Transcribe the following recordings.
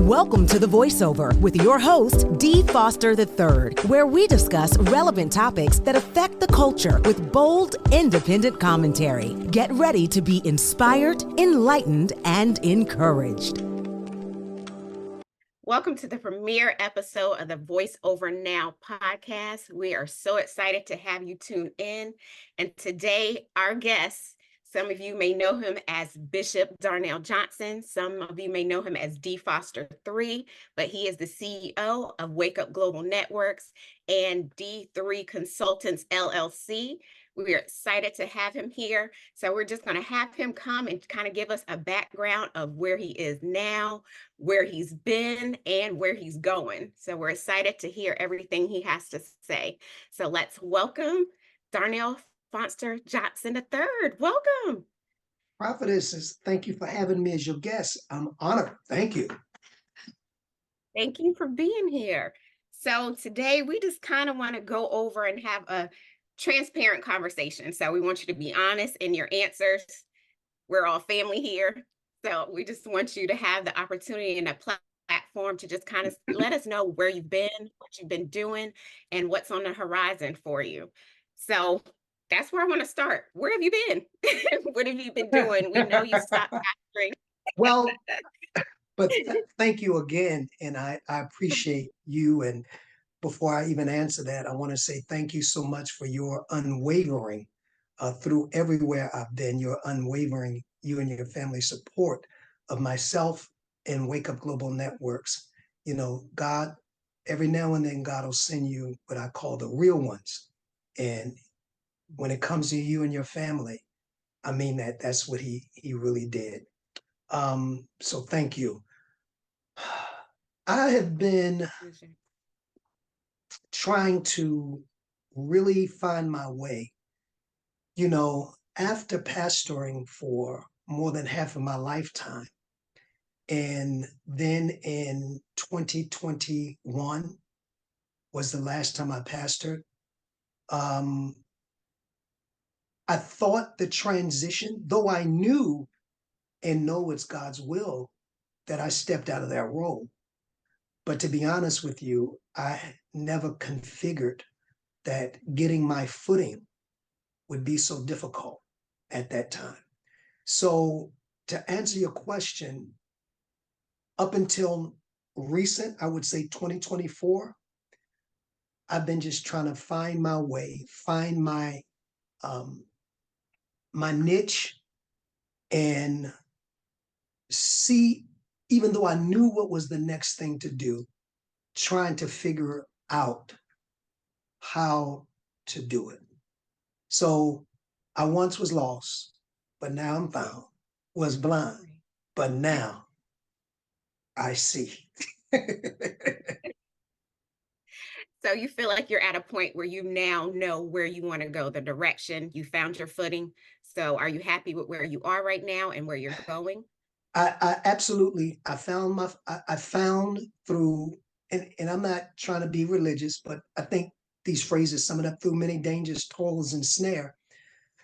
Welcome to The Voiceover with your host, Dee Foster III, where we discuss relevant topics that affect the culture with bold, independent commentary. Get ready to be inspired, enlightened, and encouraged. Welcome to the premiere episode of the Voiceover Now podcast. We are so excited to have you tune in. And today, our guest, some of you may know him as Bishop Darnell Johnson. Some of you may know him as D. Foster III, but he is the CEO of Wake Up Global Networks and D3 Consultants, LLC. We are excited to have him here. So we're just going to have him come and kind of give us a background of where he is now, where he's been, and where he's going. So we're excited to hear everything he has to say. So let's welcome Foster Johnson III. Welcome. Prophetess, thank you for having me as your guest. I'm honored. Thank you. Thank you for being here. So today we just kind of want to go over and have a transparent conversation. So we want you to be honest in your answers. We're all family here. So we just want you to have the opportunity and a platform to just kind of let us know where you've been, what you've been doing, and what's on the horizon for you. So that's where I want to start. Where have you been? What have you been doing? We know you stopped pastoring. Well, but thank you again. And I appreciate you. And before I even answer that, I want to say thank you so much for your unwavering through everywhere I've been, your unwavering, you and your family support of myself and Wake Up Global Networks. You know, God, every now and then, God will send you what I call the real ones. And when it comes to you and your family, I mean that's what he really did. So thank you. I have been trying to really find my way. You know, after pastoring for more than half of my lifetime, and then in 2021 was the last time I pastored. I thought the transition, though I knew and know it's God's will that I stepped out of that role. But to be honest with you, I never configured that getting my footing would be so difficult at that time. So to answer your question, up until recent, I would say 2024, I've been just trying to find my way, find my niche, and see, even though I knew what was the next thing to do, trying to figure out how to do it. So I once was lost, but now I'm found, was blind, but now I see. So you feel like you're at a point where you now know where you want to go, the direction, you found your footing. So are you happy with where you are right now and where you're going? I absolutely, I found through, and I'm not trying to be religious, but I think these phrases sum it up: through many dangers, toils, and snare.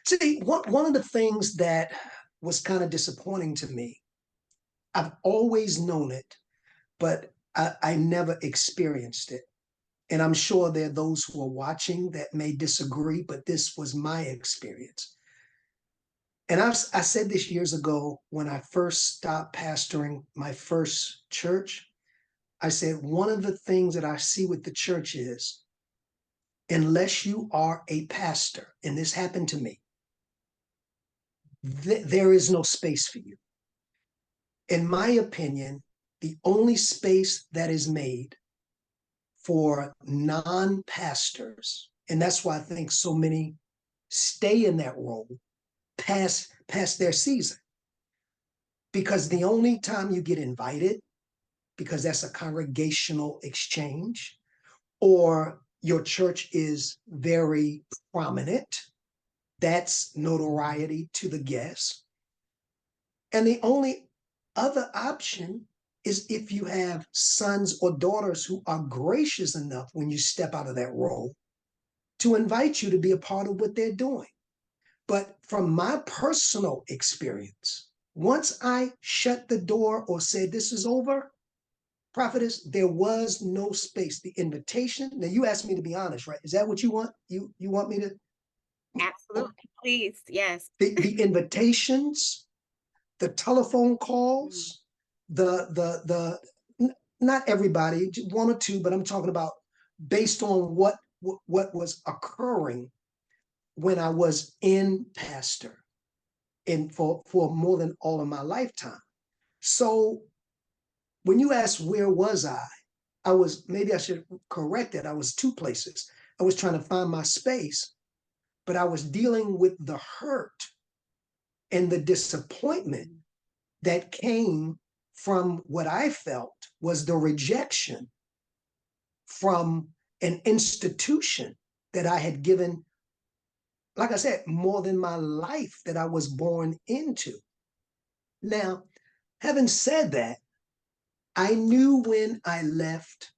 See, one of the things that was kind of disappointing to me, I've always known it, but I never experienced it. And I'm sure there are those who are watching that may disagree, but this was my experience. And I said this years ago when I first stopped pastoring my first church. I said, one of the things that I see with the church is, unless you are a pastor, and this happened to me, there is no space for you. In my opinion, the only space that is made for non-pastors, and that's why I think so many stay in that role past their season, because the only time you get invited, because that's a congregational exchange, or your church is very prominent, that's notoriety to the guests. And the only other option is if you have sons or daughters who are gracious enough when you step out of that role to invite you to be a part of what they're doing. But from my personal experience, once I shut the door or said this is over, Prophetess, there was no space. The invitation. Now you asked me to be honest, right? Is that what you want? You want me to? Absolutely. Please. Yes. The invitations, the telephone Mm. calls, not everybody, one or two, but I'm talking about based on what was occurring when I was in pastor and for more than all of my lifetime. So when you ask where was I was, maybe I should correct it. I was two places. I was trying to find my space, but I was dealing with the hurt and the disappointment that came from what I felt was the rejection from an institution that I had given, like I said, more than my life that I was born into. Now, having said that, I knew when I left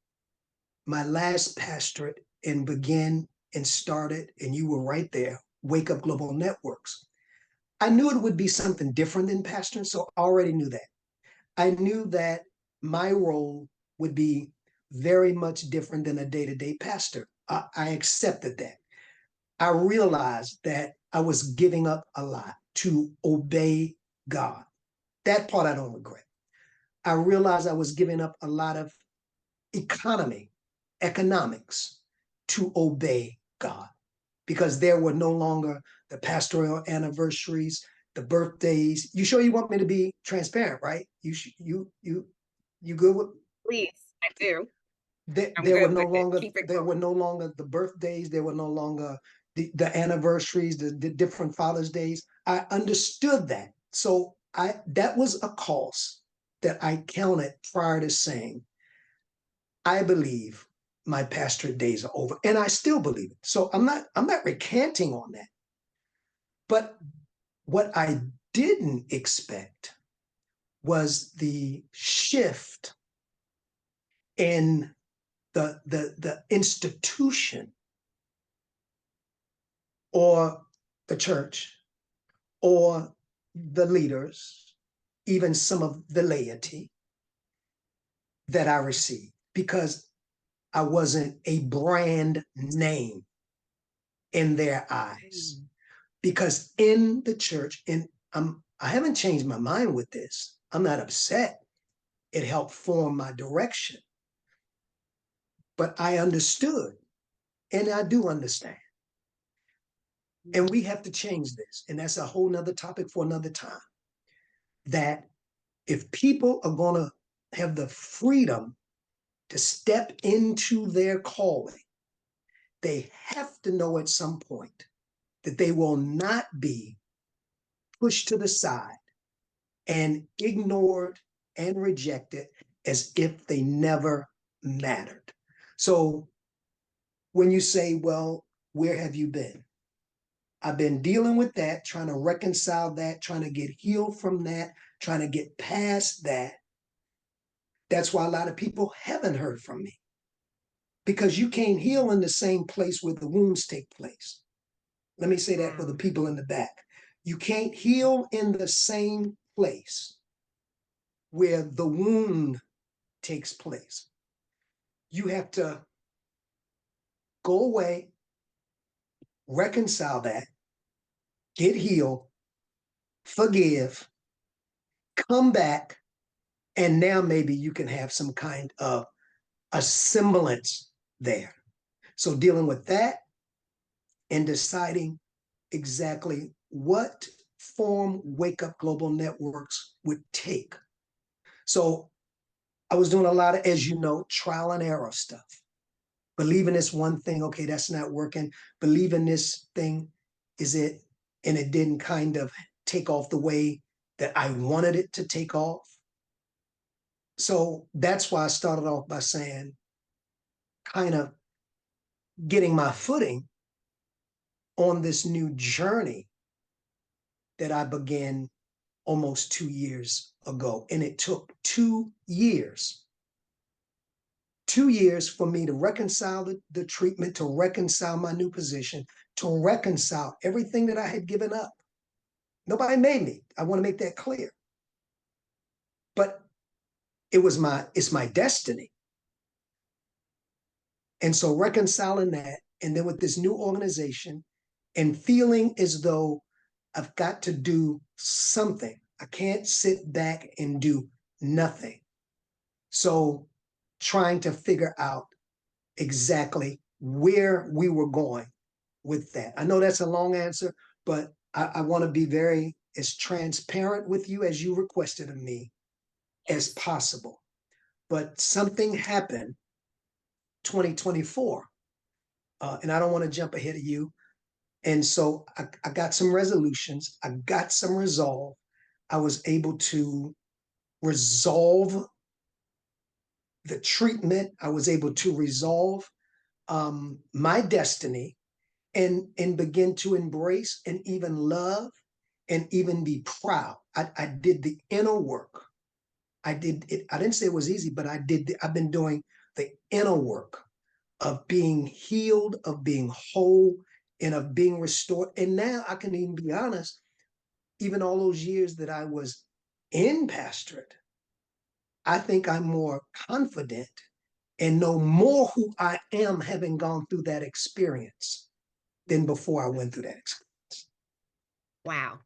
my last pastorate and began and started, and you were right there, Wake Up Global Networks. I knew it would be something different than pastoring, so I already knew that. I knew that my role would be very much different than a day-to-day pastor. I accepted that. I realized that I was giving up a lot to obey God. That part I don't regret. I realized I was giving up a lot of economics to obey God because there were no longer the pastoral anniversaries, the birthdays. You sure you want me to be transparent, right? You good with? Please. I do. I'm There were good no with it. longer Keep it there were going. no longer the birthdays. There were no longer the anniversaries, the different Father's Days. I understood that. So that was a cost that I counted prior to saying, I believe my pastorate days are over. And I still believe it. So I'm not recanting on that. But what I didn't expect was the shift in the institution or the church or the leaders, even some of the laity that I received, because I wasn't a brand name in their eyes. Because in the church, and I haven't changed my mind with this. I'm not upset. It helped form my direction. But I understood, and I do understand. And we have to change this. And that's a whole nother topic for another time. That if people are going to have the freedom to step into their calling, they have to know at some point that they will not be pushed to the side and ignored and rejected as if they never mattered. So when you say, well, where have you been? I've been dealing with that, trying to reconcile that, trying to get healed from that, trying to get past that. That's why a lot of people haven't heard from me, because you can't heal in the same place where the wounds take place. Let me say that for the people in the back. You can't heal in the same place where the wound takes place. You have to go away, reconcile that, get healed, forgive, come back, and now maybe you can have some kind of a semblance there. So dealing with that and deciding exactly what form Wake Up Global Networks would take. So I was doing a lot of, as you know, trial and error stuff. Believing this one thing, okay, that's not working. Believing this thing, is it? And it didn't kind of take off the way that I wanted it to take off. So that's why I started off by saying, kind of getting my footing on this new journey that I began almost 2 years ago. And it took 2 years. 2 years for me to reconcile the treatment, to reconcile my new position, to reconcile everything that I had given up. Nobody made me. I want to make that clear. But it's my destiny. And so reconciling that, and then with this new organization and feeling as though I've got to do something. I can't sit back and do nothing. So trying to figure out exactly where we were going with that. I know that's a long answer, but I want to be very as transparent with you as you requested of me as possible. But something happened 2024, and I don't want to jump ahead of you. And so I got some resolutions. I got some resolve. I was able to resolve the treatment. I was able to resolve my destiny and begin to embrace and even love and even be proud. I did the inner work. I did it. I didn't say it was easy, but I've been doing the inner work of being healed, of being whole, and of being restored. And now I can even be honest, even all those years that I was in pastorate, I think I'm more confident and know more who I am having gone through that experience than before I went through that experience. Wow.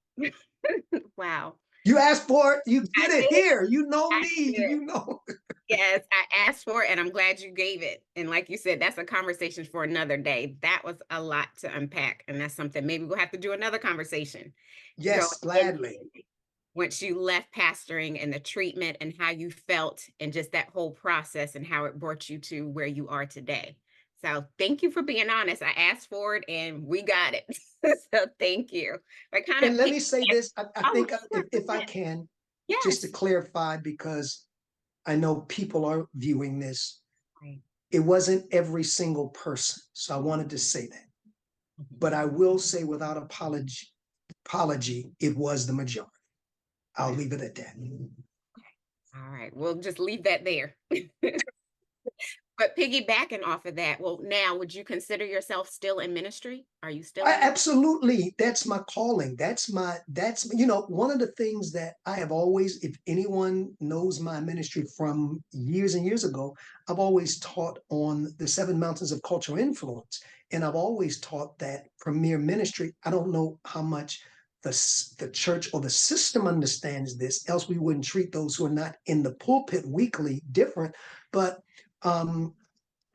Wow. You asked for it, you I get it did. here. You know I me, did. you know. Yes, I asked for it and I'm glad you gave it. And like you said, that's a conversation for another day. That was a lot to unpack. And that's something maybe we'll have to do another conversation. Go Yes, into gladly. once you left pastoring and the treatment and how you felt and just that whole process and how it brought you to where you are today. So thank you for being honest. I asked for it and we got it. So thank you. But kind And of let me say this, I oh, think sure, if I yes. can, just to Yes. clarify, because I know people are viewing this, Right. it wasn't every single person. So I wanted to say that. But I will say without apology, it was the majority. I'll leave it at that. All right, we'll just leave that there. But piggybacking off of that, well, now would you consider yourself still in ministry? Are you still in? Absolutely. That's my calling. You know, one of the things that I have always, if anyone knows my ministry from years and years ago, I've always taught on the 7 mountains of cultural influence. And I've always taught that premier ministry. I don't know how much the church or the system understands this, else we wouldn't treat those who are not in the pulpit weekly different. But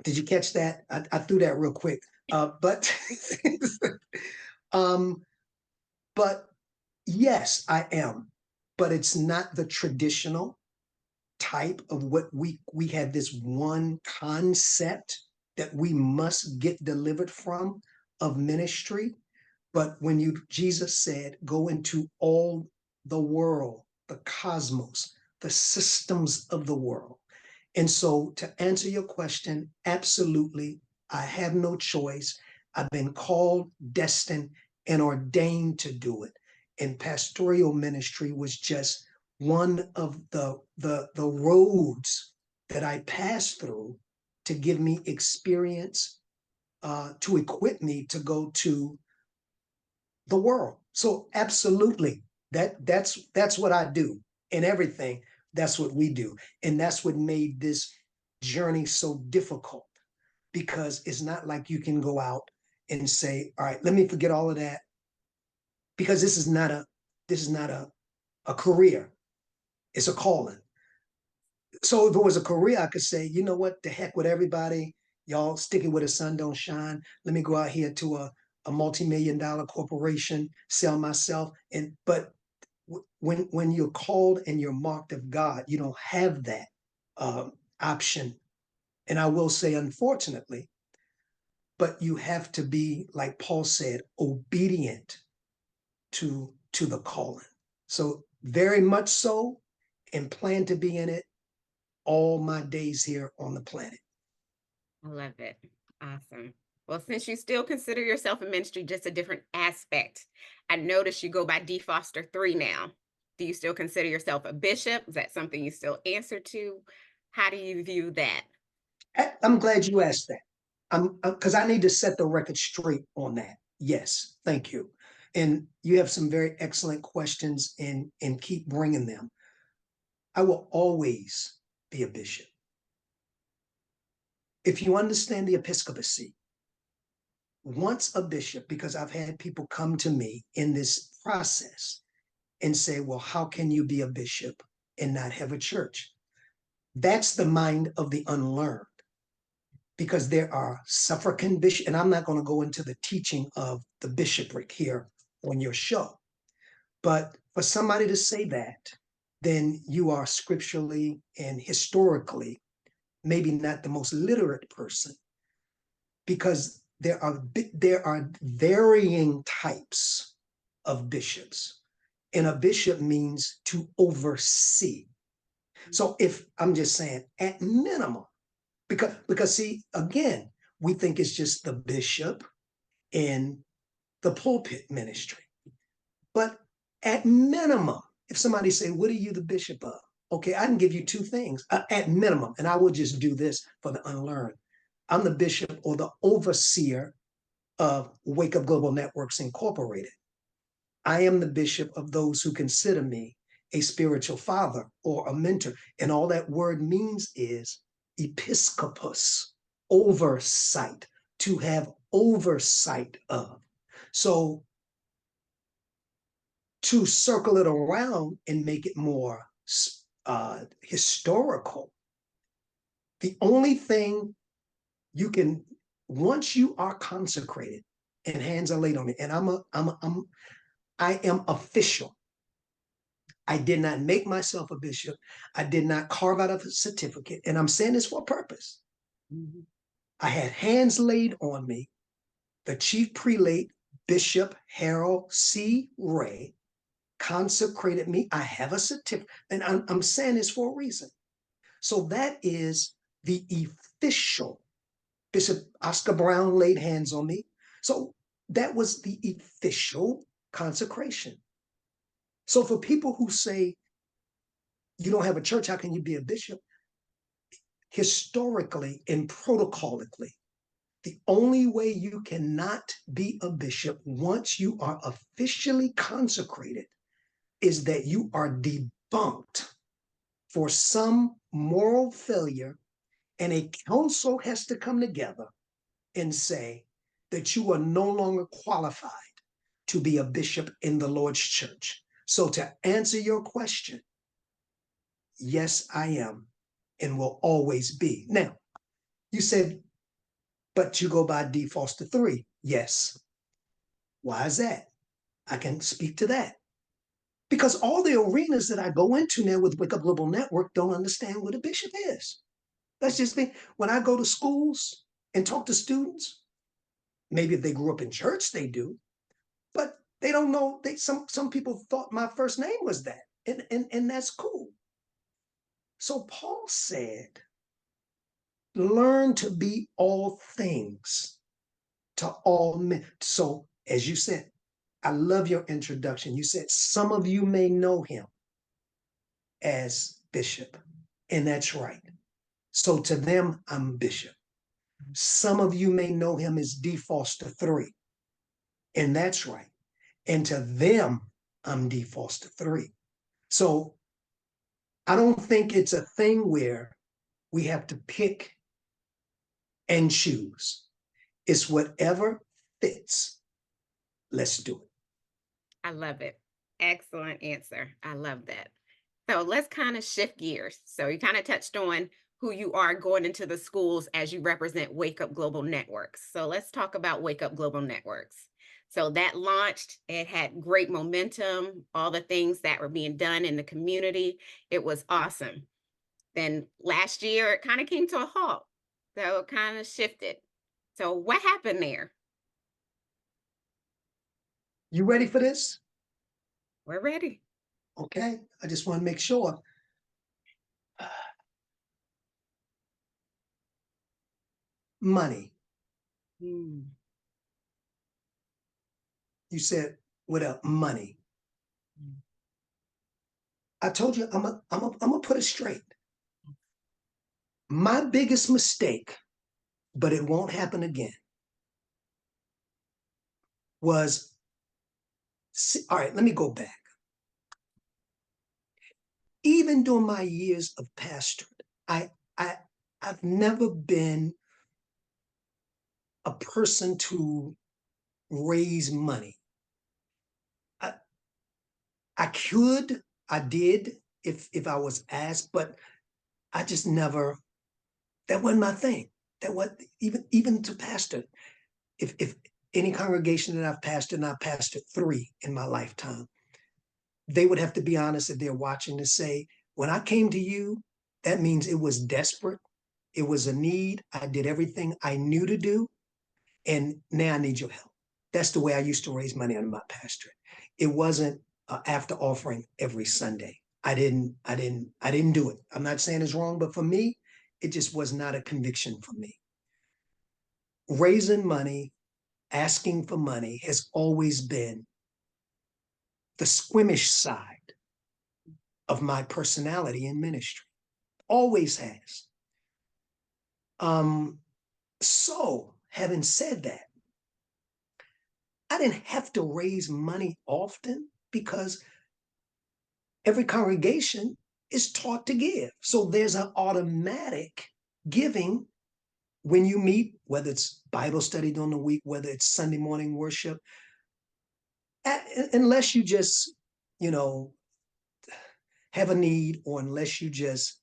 did you catch that? I threw that real quick. But um, but yes, I am. But it's not the traditional type of what we had this one concept that we must get delivered from of ministry. But when Jesus said, go into all the world, the cosmos, the systems of the world. And so to answer your question, absolutely, I have no choice. I've been called, destined, and ordained to do it. And pastoral ministry was just one of the roads that I passed through to give me experience, to equip me to go to the world. So absolutely, that's what I do in everything. That's what we do, and that's what made this journey so difficult, because it's not like you can go out and say, all right, let me forget all of that, because this is not a career. It's a calling. So if it was a career, I could say, you know what, the heck with everybody, y'all sticking where the sun don't shine. Let me go out here to a multi-million-dollar corporation, sell myself. But when you're called and you're marked of God, you don't have that option. And I will say, unfortunately, but you have to be, like Paul said, obedient to the calling. So very much so, and plan to be in it all my days here on the planet. I love it. Awesome. Well, since you still consider yourself in ministry, just a different aspect, I noticed you go by D. Foster 3 now. Do you still consider yourself a bishop? Is that something you still answer to? How do you view that? I'm glad you asked that. Because I need to set the record straight on that. Yes, thank you. And you have some very excellent questions, and keep bringing them. I will always be a bishop. If you understand the episcopacy, once a bishop, because I've had people come to me in this process and say, well, how can you be a bishop and not have a church? That's the mind of the unlearned, because there are suffragan bishops, and I'm not going to go into the teaching of the bishopric here on your show. But for somebody to say that, then you are scripturally and historically maybe not the most literate person, because there are varying types of bishops, and a bishop means to oversee. So if I'm just saying at minimum, because see, again, we think it's just the bishop in the pulpit ministry. But at minimum, if somebody say, what are you the bishop of? Okay, I can give you two things at minimum, and I will just do this for the unlearned. I'm the bishop or the overseer of Wake Up Global Networks Incorporated. I am the bishop of those who consider me a spiritual father or a mentor. And all that word means is episcopus, oversight, to have oversight of. So to circle it around and make it more historical, the only thing you can, once you are consecrated and hands are laid on it, and I am official. I did not make myself a bishop. I did not carve out a certificate. And I'm saying this for a purpose. Mm-hmm. I had hands laid on me. The chief prelate, Bishop Harold C. Ray, consecrated me. I have a certificate. And I'm saying this for a reason. So that is the official. Bishop Oscar Brown laid hands on me. So that was the official consecration. So for people who say, you don't have a church, how can you be a bishop? Historically and protocolically, the only way you cannot be a bishop once you are officially consecrated is that you are debunked for some moral failure, and a council has to come together and say that you are no longer qualified to be a bishop in the Lord's church. So to answer your question, yes, I am and will always be. Now, you said, but you go by D. Foster 3. Yes. Why is that? I can speak to that. Because all the arenas that I go into now with Wake Up Global Network don't understand what a bishop is. That's just me. When I go to schools and talk to students, maybe if they grew up in church, they do, but they don't know. Some people thought my first name was that, and that's cool. So Paul said, learn to be all things to all men. So as you said, I love your introduction. You said some of you may know him as bishop, and that's right. So to them, I'm bishop. Some of you may know him as D. Foster 3, and that's right. And to them, I'm D. Foster 3. So I don't think it's a thing where we have to pick and choose. It's whatever fits. Let's do it. I love it. Excellent answer. I love that. So let's kind of shift gears. So you kind of touched on who you are going into the schools as you represent Wake Up Global Networks. So let's talk about Wake Up Global Networks. So that launched, it had great momentum, all the things that were being done in the community. It was awesome. Then last year, it kind of came to a halt. So it kind of shifted. So what happened there? You ready for this? We're ready. Okay, I just want to make sure. Money. You said, what up? Money. I told you, I'm gonna put it straight. My biggest mistake, but it won't happen again, was, all right, let me go back. Even during my years of pastoring, I, I, I've never been a person to raise money. I did if I was asked, but I just never, that wasn't my thing. That was even to pastor. If any congregation that I've pastored, and I've pastored 3 in my lifetime, they would have to be honest if they're watching to say, when I came to you, that means it was desperate. It was a need. I did everything I knew to do. And now I need your help. That's the way I used to raise money under my pastorate. It wasn't after offering every Sunday. I didn't do it. I'm not saying it's wrong, but for me, it just was not a conviction for me. Raising money, asking for money has always been the squeamish side of my personality in ministry. Always has. So having said that, I didn't have to raise money often because every congregation is taught to give. So there's an automatic giving when you meet, whether it's Bible study during the week, whether it's Sunday morning worship, unless you just, have a need, or unless you just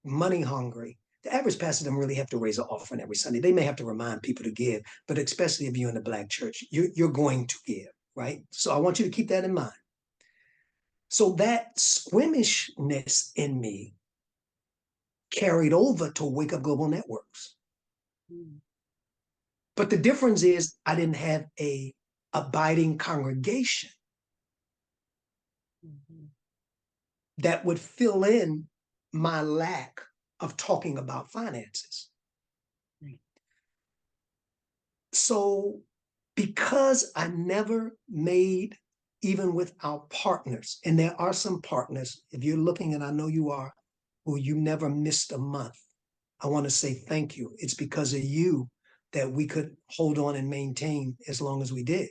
money hungry. The average pastor doesn't really have to raise an offering every Sunday. They may have to remind people to give, but especially if you're in the Black church, you're going to give, right? So I want you to keep that in mind. So that squeamishness in me carried over to Wake Up Global Networks. But the difference is I didn't have a abiding congregation that would fill in my lack of talking about finances. So because I never made, even with our partners, and there are some partners, if you're looking, and I know you are, who you never missed a month, I want to say thank you. It's because of you that we could hold on and maintain as long as we did.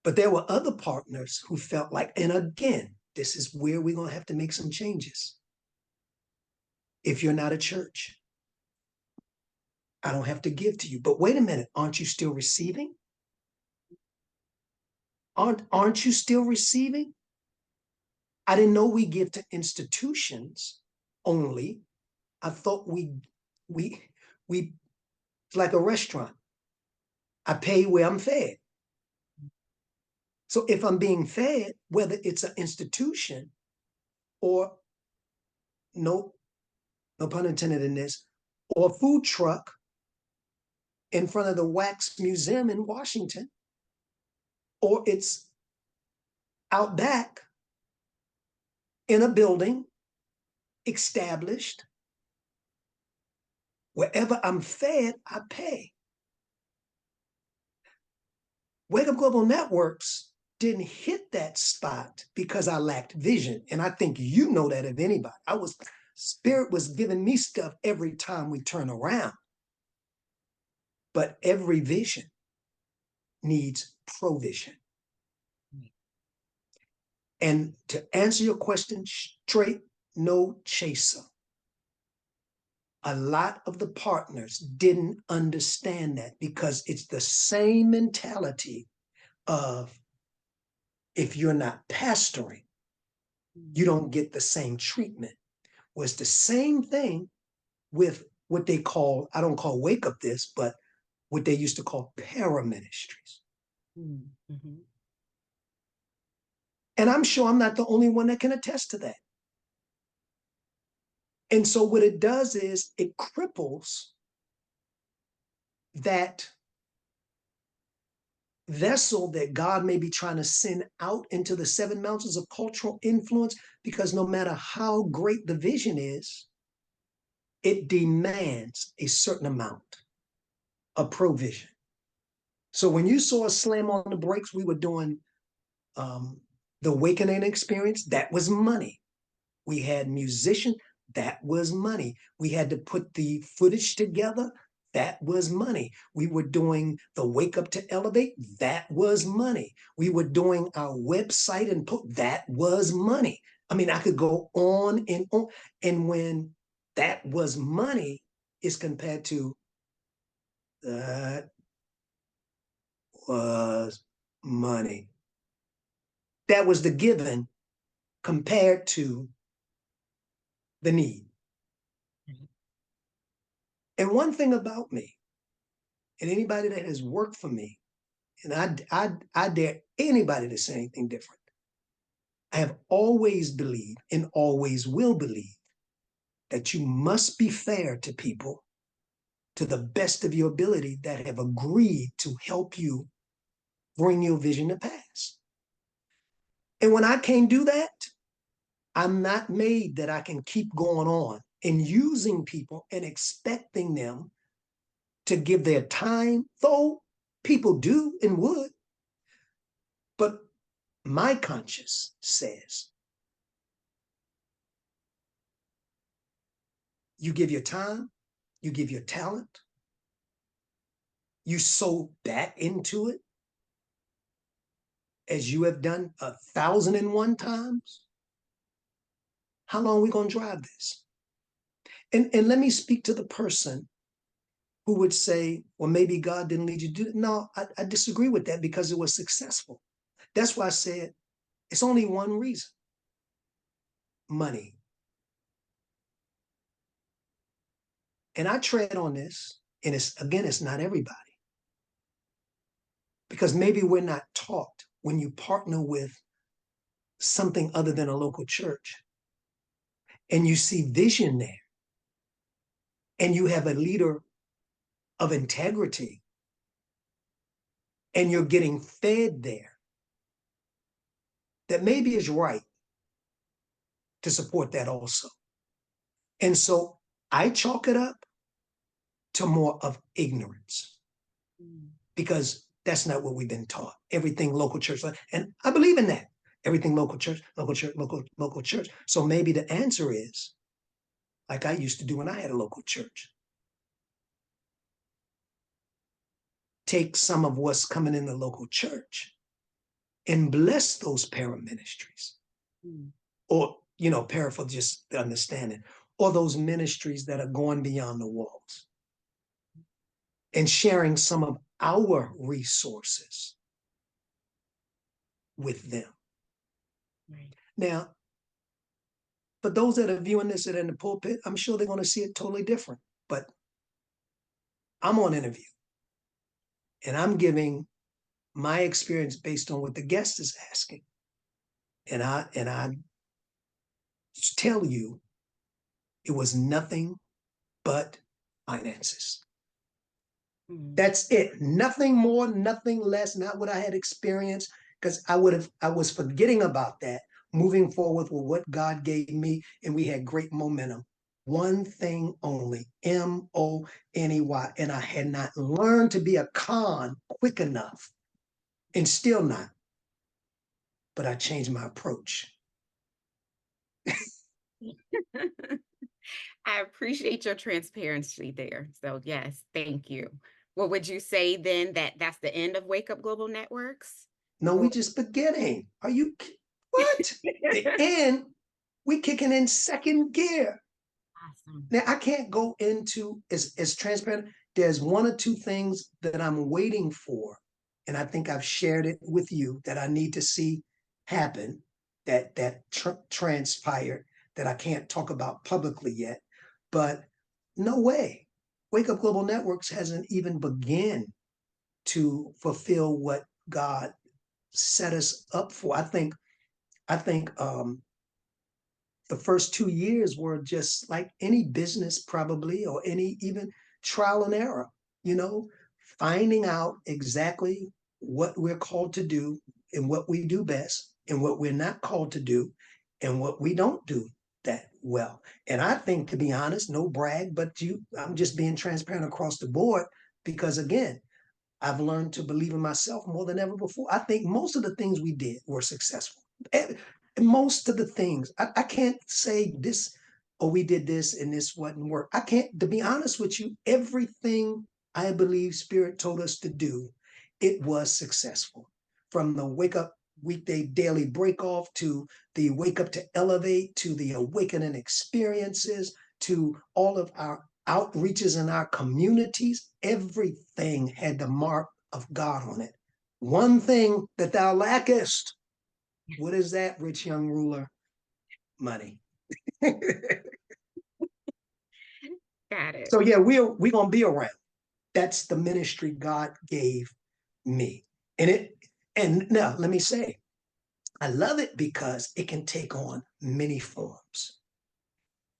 But there were other partners who felt like, and again, this is where we're going to have to make some changes. If you're not a church, I don't have to give to you. But wait a minute, aren't you still receiving? Aren't you still receiving? I didn't know we give to institutions only. I thought we like a restaurant. I pay where I'm fed. So if I'm being fed, whether it's an institution or no pun intended in this, or a food truck in front of the Wax Museum in Washington, or it's out back in a building established, wherever I'm fed, I pay. Wake Up Global Networks didn't hit that spot because I lacked vision. And I think you know that of anybody. Spirit was giving me stuff every time we turn around. But every vision needs provision. And to answer your question straight, no chaser. A lot of the partners didn't understand that because it's the same mentality of, if you're not pastoring, you don't get the same treatment. Well, it's the same thing with what they call, I don't call Wake Up this, but what they used to call paraministries. Mm-hmm. And I'm sure I'm not the only one that can attest to that. And so what it does is it cripples that vessel that God may be trying to send out into the 7 mountains of cultural influence, because no matter how great the vision is, it demands a certain amount of provision. So when you saw us slam on the brakes, we were doing the Awakening Experience. That was money. We had musicians. That was money. We had to put the footage together. That was money. We were doing the Wake Up to Elevate. That was money. We were doing our website and that was money. I mean, I could go on and on. And when that was money, is compared to that was money. That was the given compared to the need. And one thing about me, and anybody that has worked for me, and I dare anybody to say anything different. I have always believed and always will believe that you must be fair to people to the best of your ability that have agreed to help you bring your vision to pass. And when I can't do that, I'm not made that I can keep going on and using people and expecting them to give their time, though people do and would. But my conscience says, you give your time, you give your talent, you sow back into it as you have done 1,001 times. How long are we going to drive this? And let me speak to the person who would say, well, maybe God didn't lead you to do it. No, I disagree with that because it was successful. That's why I said it's only one reason: money. And I tread on this, and it's not everybody. Because maybe we're not taught when you partner with something other than a local church and you see vision there and you have a leader of integrity and you're getting fed there, that maybe is right to support that also. And so I chalk it up to more of ignorance because that's not what we've been taught. Everything local church, and I believe in that. Everything local church, local church. So maybe the answer is, like I used to do when I had a local church. Take some of what's coming in the local church and bless those para-ministries. Or, para for just the understanding, or those ministries that are going beyond the walls and sharing some of our resources with them. Right. Now, for those that are viewing this in the pulpit, I'm sure they're going to see it totally different. But I'm on interview, and I'm giving my experience based on what the guest is asking. And I tell you, it was nothing but finances. That's it. Nothing more, nothing less, not what I had experienced, because I was forgetting about that, moving forward with what God gave me, and we had great momentum. One thing only, MONEY, and I had not learned to be a con quick enough, and still not, but I changed my approach. I appreciate your transparency there. So yes, thank you. What would you say then that's the end of Wake Up Global Networks? No, we just beginning. Are you what? The end, we kicking in second gear. Awesome. Now I can't go into as transparent. There's one or two things that I'm waiting for, and I think I've shared it with you that I need to see happen that transpired that I can't talk about publicly yet. But no way, Wake Up Global Networks hasn't even begun to fulfill what God set us up for. I think the first 2 years were just like any business probably, or any even trial and error, finding out exactly what we're called to do and what we do best and what we're not called to do and what we don't do that well. And I think, to be honest, no brag, but I'm just being transparent across the board because, again, I've learned to believe in myself more than ever before. I think most of the things we did were successful. And most of the things, I can't say this, or we did this and this wouldn't work. I can't, to be honest with you, everything I believe Spirit told us to do, it was successful. From the Wake Up weekday daily break off to the wake up to elevate to the awakening experiences to all of our outreaches in our communities, everything had the mark of God on it. One thing that thou lackest. What is that, rich young ruler? Money. Got it. So yeah, we're gonna be around. That's the ministry God gave me. And now let me say, I love it because it can take on many forms.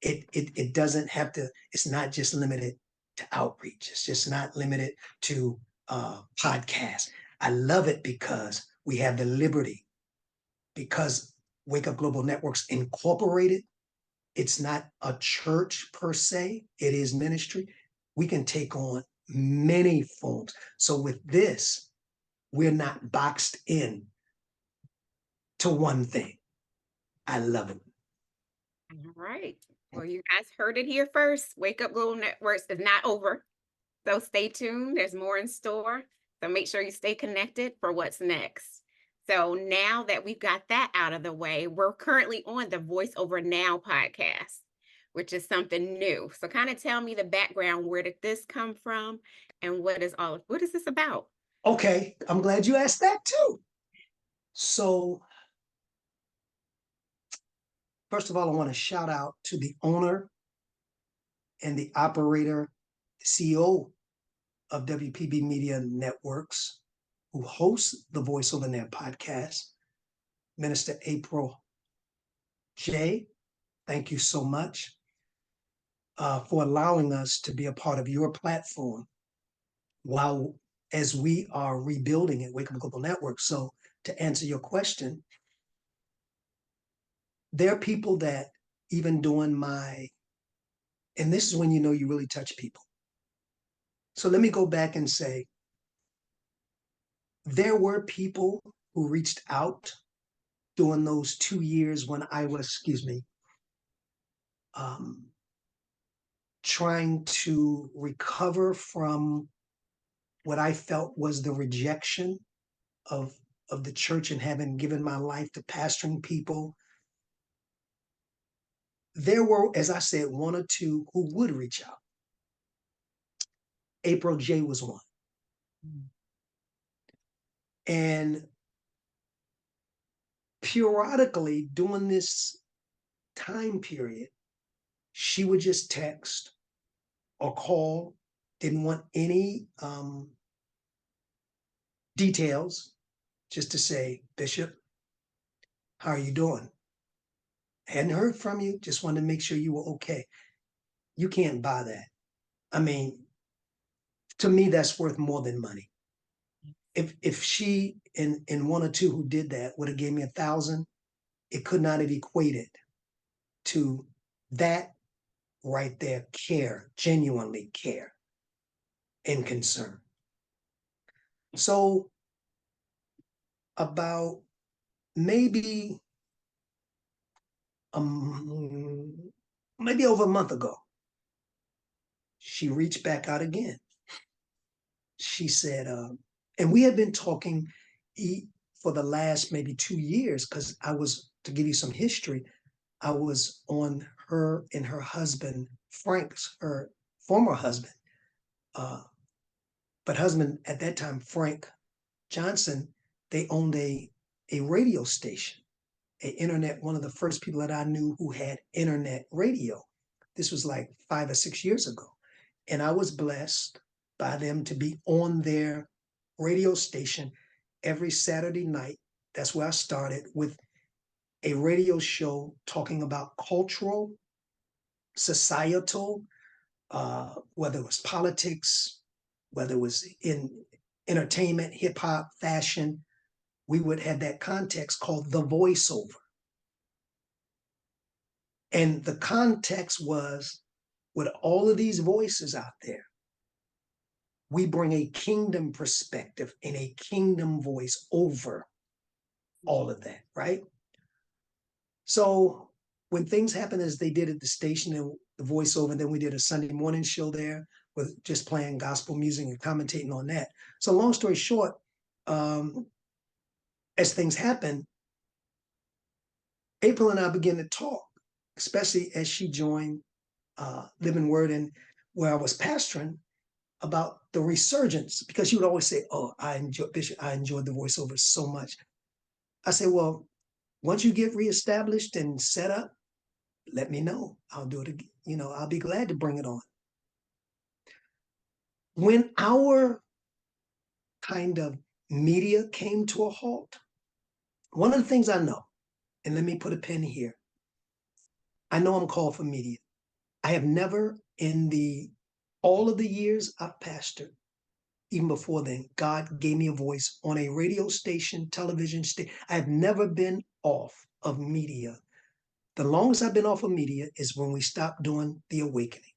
It doesn't have to, it's not just limited to outreach. It's just not limited to podcasts. I love it because we have the liberty, because Wake Up Global Networks Incorporated, it's not a church per se, it is ministry. We can take on many forms. So with this, we're not boxed in to one thing. I love it. All right. Well, you guys heard it here first. Wake Up Global Networks is not over. So stay tuned. There's more in store. So make sure you stay connected for what's next. So now that we've got that out of the way, we're currently on the Voice Over Now podcast, which is something new. So kind of tell me the background. Where did this come from? And what is this about? Okay, I'm glad you asked that too. So, first of all, I want to shout out to the owner and the operator, the CEO of WPB Media Networks, who hosts the Voice Over Now podcast, Minister April J. Thank you so much for allowing us to be a part of your platform while as we are rebuilding at Wake Up Global Network. So to answer your question, there are people that even doing and this is when you know you really touch people. So let me go back and say, there were people who reached out during those 2 years when I was, trying to recover from what I felt was the rejection of the church and having given my life to pastoring people. There were, as I said, one or two who would reach out. April J was one. And periodically during this time period, she would just text or call, didn't want any details, just to say, Bishop, how are you doing? Hadn't heard from you, just wanted to make sure you were okay. You can't buy that. I mean, to me, that's worth more than money. If she and one or two who did that would have gave me 1,000, it could not have equated to that right there, care, genuinely care and concern. So about maybe over a month ago, she reached back out again. She said, and we had been talking for the last maybe 2 years, because to give you some history, I was on her and her husband, Frank's, her former husband, but husband at that time, Frank Johnson, they owned a radio station, one of the first people that I knew who had internet radio. This was like 5 or 6 years ago. And I was blessed by them to be on their radio station every Saturday night. That's where I started, with a radio show talking about cultural, societal, whether it was politics, whether it was in entertainment, hip hop, fashion. We would have that context called the voiceover. And the context was, with all of these voices out there, we bring a kingdom perspective and a kingdom voice over all of that, right? So when things happen as they did at the station and the voiceover, and then we did a Sunday morning show there with just playing gospel music and commentating on that. So long story short, as things happen, April and I began to talk, especially as she joined Living Word, and where I was pastoring, about the resurgence, because she would always say, "Oh, Bishop, I enjoyed the voiceover so much." I said, "Well, once you get reestablished and set up, let me know. I'll do it again. I'll be glad to bring it on." When our kind of media came to a halt, one of the things I know, and let me put a pin here, I know I'm called for media. I have never all of the years I've pastored, even before then, God gave me a voice on a radio station, television station. I have never been off of media. The longest I've been off of media is when we stopped doing the awakening.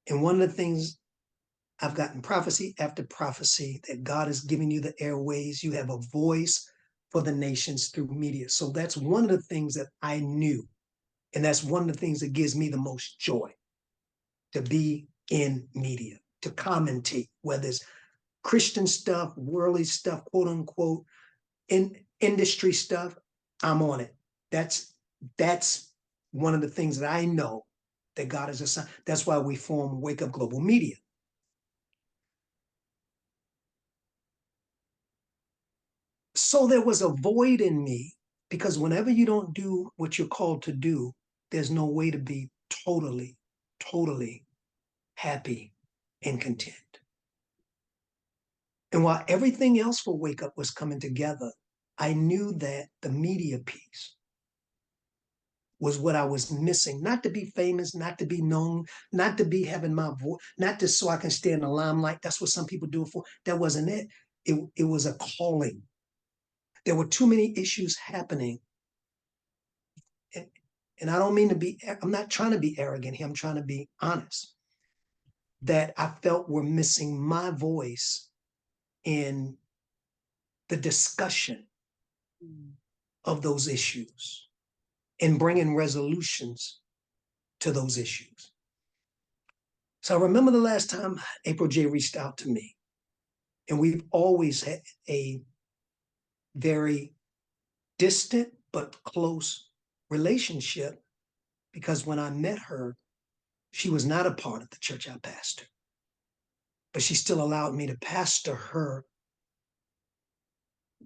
And one of the things I've gotten prophecy after prophecy that God is giving you the airways. You have a voice for the nations through media. So that's one of the things that I knew. And that's one of the things that gives me the most joy, to be in media, to commentate, whether it's Christian stuff, worldly stuff, quote unquote, in industry stuff. I'm on it. That's one of the things that I know that God has assigned. That's why we form Wake Up Global Media. So there was a void in me, because whenever you don't do what you're called to do, there's no way to be totally, totally happy and content. And while everything else for Wake Up was coming together, I knew that the media piece was what I was missing. Not to be famous, not to be known, not to be having my voice, not just so I can stay in the limelight. That's what some people do it for. That wasn't it. It was a calling. There were too many issues happening. And I don't mean to be, I'm not trying to be arrogant here. I'm trying to be honest, that I felt were missing my voice in the discussion of those issues and bringing resolutions to those issues. So I remember the last time April J reached out to me, and we've always had a very distant but close relationship, because when I met her, she was not a part of the church I pastored, but she still allowed me to pastor her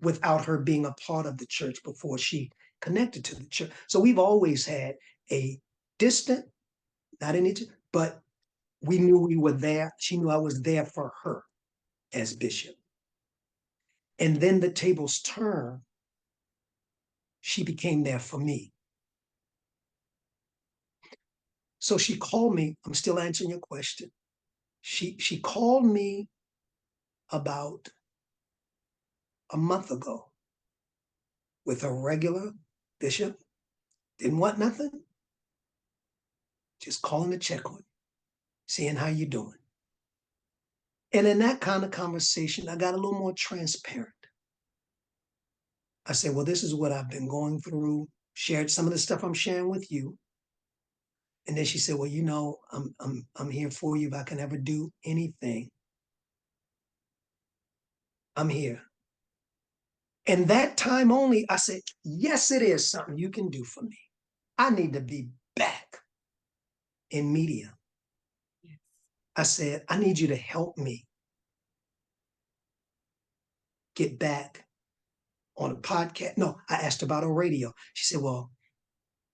without her being a part of the church before she connected to the church. So we've always had a distant, not in it, but we knew we were there. She knew I was there for her as bishop. And then the tables turned. She became there for me. So she called me. I'm still answering your question. She called me about a month ago with a regular bishop. Didn't want nothing. Just calling to check on you, seeing how you're doing. And in that kind of conversation, I got a little more transparent. I said, well, this is what I've been going through, shared some of the stuff I'm sharing with you. And then she said, well, I'm here for you. If I can ever do anything, I'm here. And that time only, I said, yes, it is something you can do for me. I need to be back in media. Yes. I said, I need you to help me get back on a podcast. No, I asked about a radio. She said, well,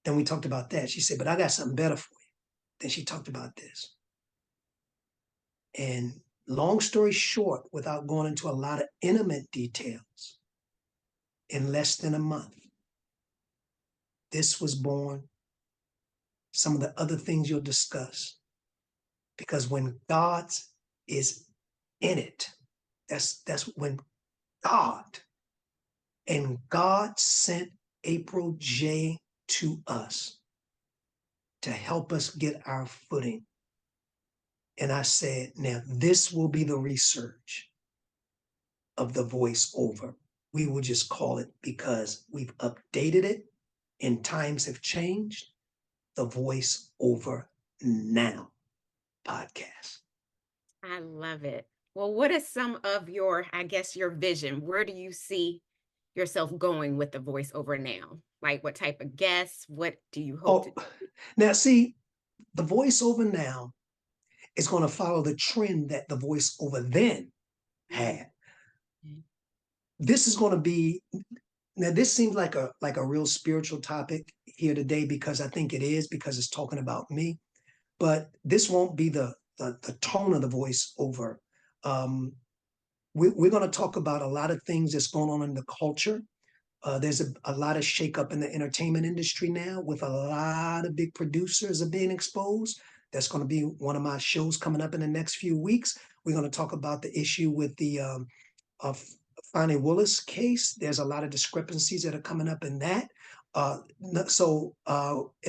then we talked about that. She said, but I got something better for you. Then she talked about this. And long story short, without going into a lot of intimate details, in less than a month, this was born. Some of the other things you'll discuss. Because when God is in it, that's when God sent April J to us to help us get our footing. And I said, now this will be the research of the voiceover. We will just call it, because we've updated it and times have changed, the Voiceover Now podcast. I love it. Well, what is some of your, I guess, your vision? Where do you see yourself going with the voiceover now? Like what type of guests? What do you hope to Oh, now see, the voiceover now is going to follow the trend that the voiceover then do? had. This is going to be, now this seems like a real spiritual topic here today, because I think it is, because it's talking about me. But this won't be the tone of the voiceover. We're going to talk about a lot of things that's going on in the culture. There's a lot of shakeup in the entertainment industry now, with a lot of big producers are being exposed. That's going to be one of my shows coming up in the next few weeks. We're going to talk about the issue with the of Fani Willis case. There's a lot of discrepancies that are coming up in that. And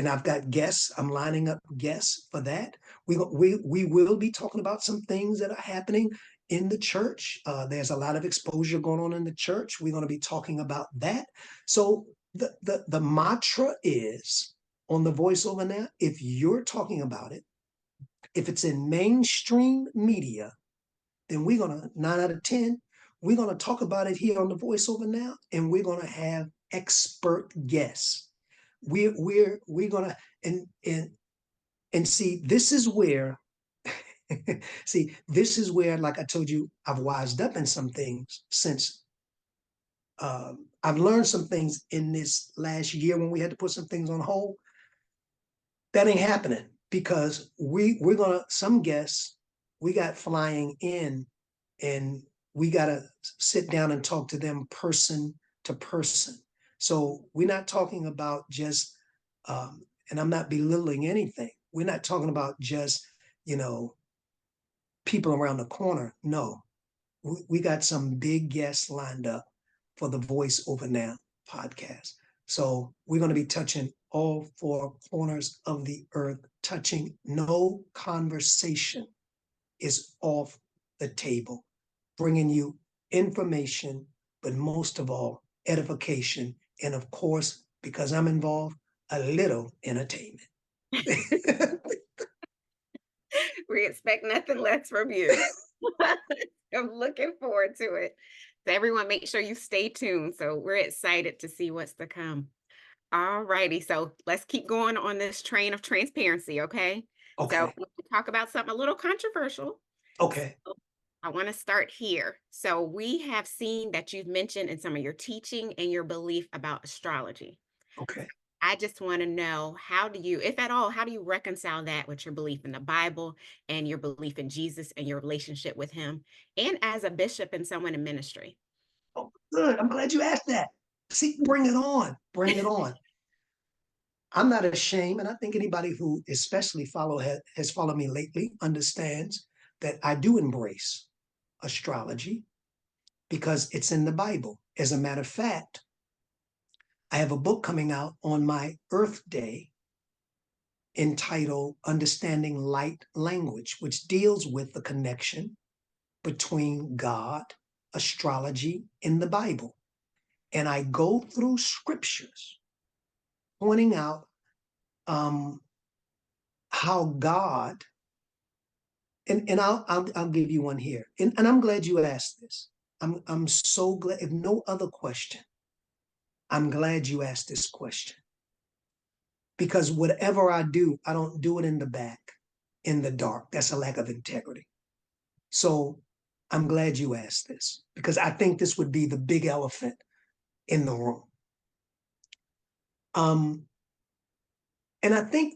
I've got guests. I'm lining up guests for that. We will be talking about some things that are happening in the church. There's a lot of exposure going on in the church. We're going to be talking about that. So the mantra is on the voiceover now, if you're talking about it, if it's in mainstream media, then we're going to, 9 out of 10, we're going to talk about it here on the voiceover now, and we're going to have expert guests. We're going to, and see, this is where, see, this is where, like I told you, I've wised up in some things since I've learned some things in this last year when we had to put some things on hold. That ain't happening, because we're going to, some guests we got flying in, and we got to sit down and talk to them person to person. So we're not talking about just, and I'm not belittling anything. We're not talking about just, people around the corner. No, we got some big guests lined up for the Voice Over Now podcast. So we're going to be touching all four corners of the earth, touching. No conversation is off the table, bringing you information, but most of all, edification. And of course, because I'm involved, a little entertainment. We expect nothing less from you. I'm looking forward to it. So everyone, make sure you stay tuned. So we're excited to see what's to come. All righty. So let's keep going on this train of transparency, okay? So Okay. we talk about something a little controversial. Okay. So I want to start here. So we have seen that you've mentioned in some of your teaching and your belief about astrology. Okay. I just want to know, how do you, if at all, how do you reconcile that with your belief in the Bible and your belief in Jesus and your relationship with him, and as a bishop and someone in ministry? Oh, good. I'm glad you asked that. See, bring it on. Bring it on. I'm not ashamed, and I think anybody who especially has followed me lately understands that I do embrace astrology because it's in the Bible. As a matter of fact, I have a book coming out on my Earth Day entitled Understanding Light Language, which deals with the connection between God, astrology, and the Bible. And I go through scriptures pointing out how God, and I'll give you one here. And I'm glad you asked this. I'm so glad. If no other question, I'm glad you asked this question. Because whatever I do, I don't do it in the back, in the dark. That's a lack of integrity. So I'm glad you asked this, because I think this would be the big elephant in the room. And I think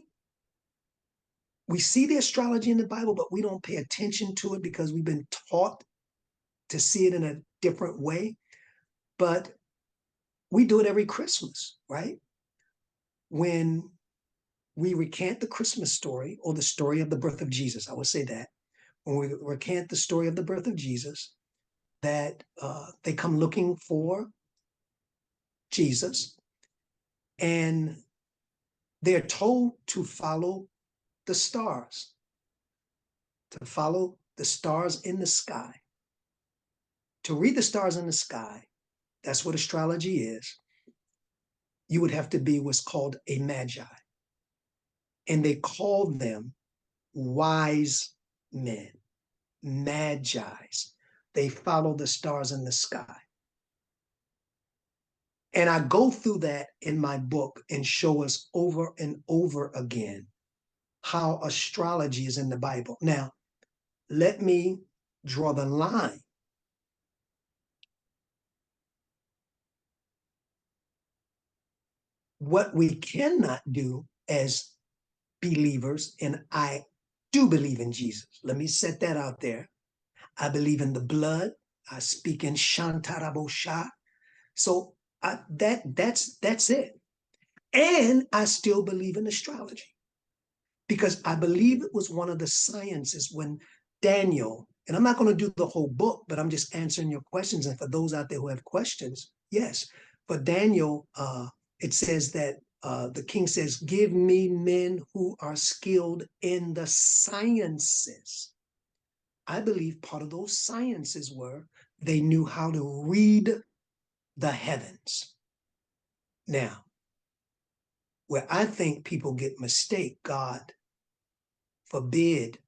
we see the astrology in the Bible, but we don't pay attention to it because we've been taught to see it in a different way. But we do it every Christmas, right? When we recant the Christmas story, or the story of the birth of Jesus, I would say that. When we recant the story of the birth of Jesus, that they come looking for Jesus, and they're told to follow the stars, to follow the stars in the sky. To read the stars in the sky, that's what astrology is. You would have to be what's called a magi. And they called them wise men, magi's. They follow the stars in the sky. And I go through that in my book and show us over and over again how astrology is in the Bible. Now, let me draw the line. What we cannot do as believers, and I do believe in Jesus. Let me set that out there. I believe in the blood. I speak in Shantarabosha. So that's it. And I still believe in astrology because I believe it was one of the sciences when Daniel, and I'm not going to do the whole book, but I'm just answering your questions. And for those out there who have questions, yes. For Daniel, it says that the king says, give me men who are skilled in the sciences. I believe part of those sciences were they knew how to read the heavens. Now, where I think people get mistake, God forbid,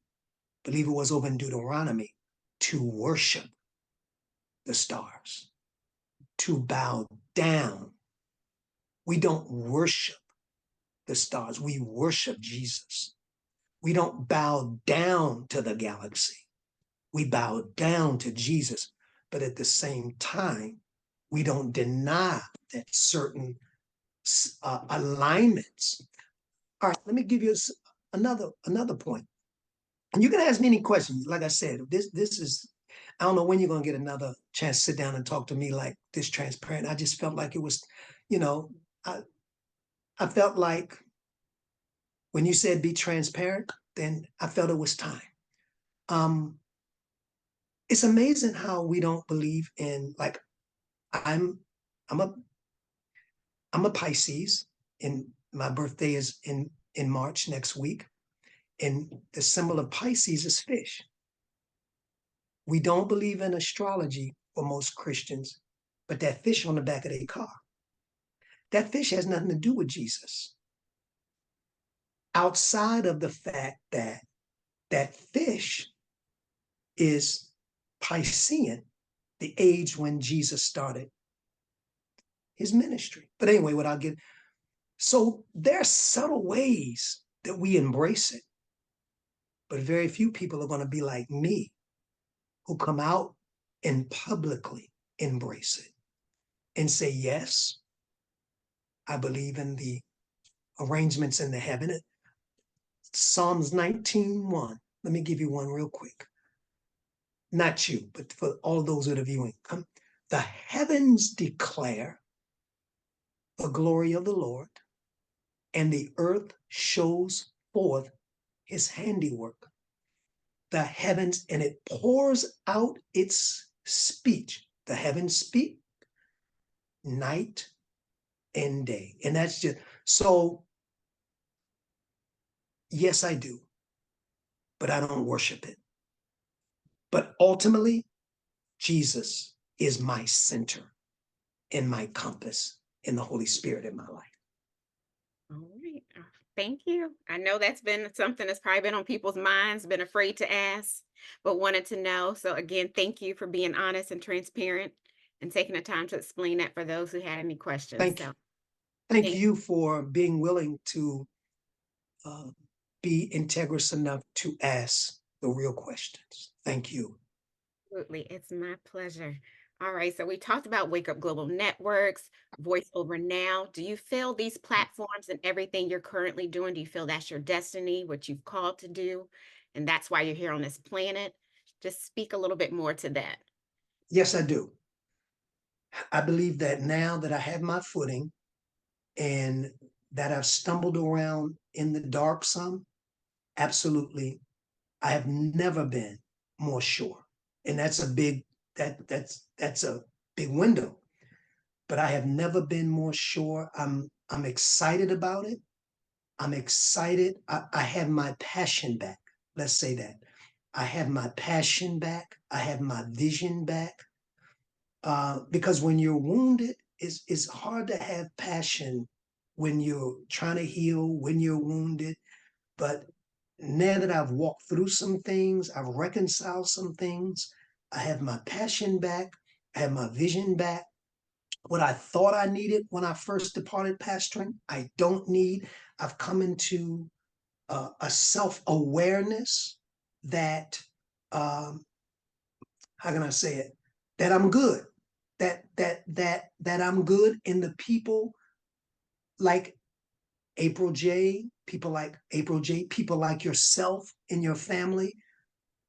believe it was over in Deuteronomy, to worship the stars, to bow down. We don't worship the stars, we worship Jesus. We don't bow down to the galaxy. We bow down to Jesus. But at the same time, we don't deny that certain alignments. All right, let me give you another point. And you can ask me any questions. Like I said, this is, I don't know when you're going to get another chance to sit down and talk to me like this transparent. I just felt like it was, I felt like when you said be transparent, then I felt it was time. It's amazing how we don't believe in, like, I'm a Pisces, and my birthday is in March next week. And the symbol of Pisces is fish. We don't believe in astrology for most Christians, but that fish on the back of their car, that fish has nothing to do with Jesus. Outside of the fact that that fish is Piscean, the age when Jesus started his ministry. But anyway, what I'll get, so there are subtle ways that we embrace it, but very few people are going to be like me, who come out and publicly embrace it and say, yes, I believe in the arrangements in the heaven. Psalms 19:1. Let me give you one real quick. Not you, but for all those that are viewing. The heavens declare the glory of the Lord, and the earth shows forth his handiwork. The heavens, and it pours out its speech. The heavens speak night and day. And that's just, so yes, I do, but I don't worship it. But ultimately, Jesus is my center and my compass and the Holy Spirit in my life. All right. Thank you. I know that's been something that's probably been on people's minds, been afraid to ask, but wanted to know. So again, thank you for being honest and transparent and taking the time to explain that for those who had any questions. Thank you. Thank you for being willing to be integrous enough to ask the real questions. Thank you. Absolutely. It's my pleasure. All right. So we talked about Wake Up Global Networks, Voice Over Now. Do you feel these platforms and everything you're currently doing, do you feel that's your destiny, what you've called to do? And that's why you're here on this planet? Just speak a little bit more to that. Yes, I do. I believe that now that I have my footing and that I've stumbled around in the dark some, absolutely, I have never been more sure. And that's a big, that's a big window. But I have never been more sure. I'm excited about it. I'm excited. I have my passion back. Let's say that. I have my passion back. I have my vision back. Because when you're wounded, it's hard to have passion when you're trying to heal, when you're wounded. But now that I've walked through some things, I've reconciled some things, I have my passion back, I have my vision back. what I thought I needed when I first departed pastoring, I don't need. I've come into a self-awareness that, how can I say it? That I'm good. That I'm good in the people like April J, people like April J, people like yourself and your family.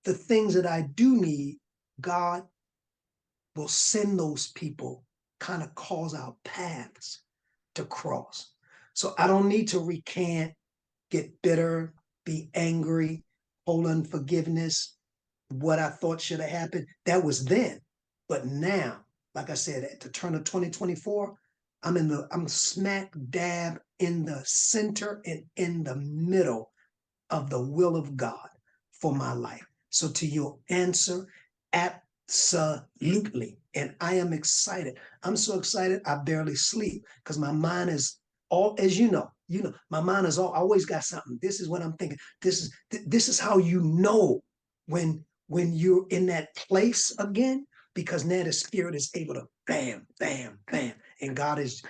The things that I do need, God will send those people, kind of cause our paths to cross. So I don't need to recant, get bitter, be angry, hold unforgiveness, what I thought should have happened. That was then. But now, like I said, at the turn of 2024, I'm smack dab in the center and in the middle of the will of God for my life. So to your answer, absolutely. And I am excited. I'm so excited I barely sleep because my mind is all, as my mind is always got something. This is what I'm thinking. This is how you know when you're in that place again, because now the spirit is able to bam, bam, bam. And God is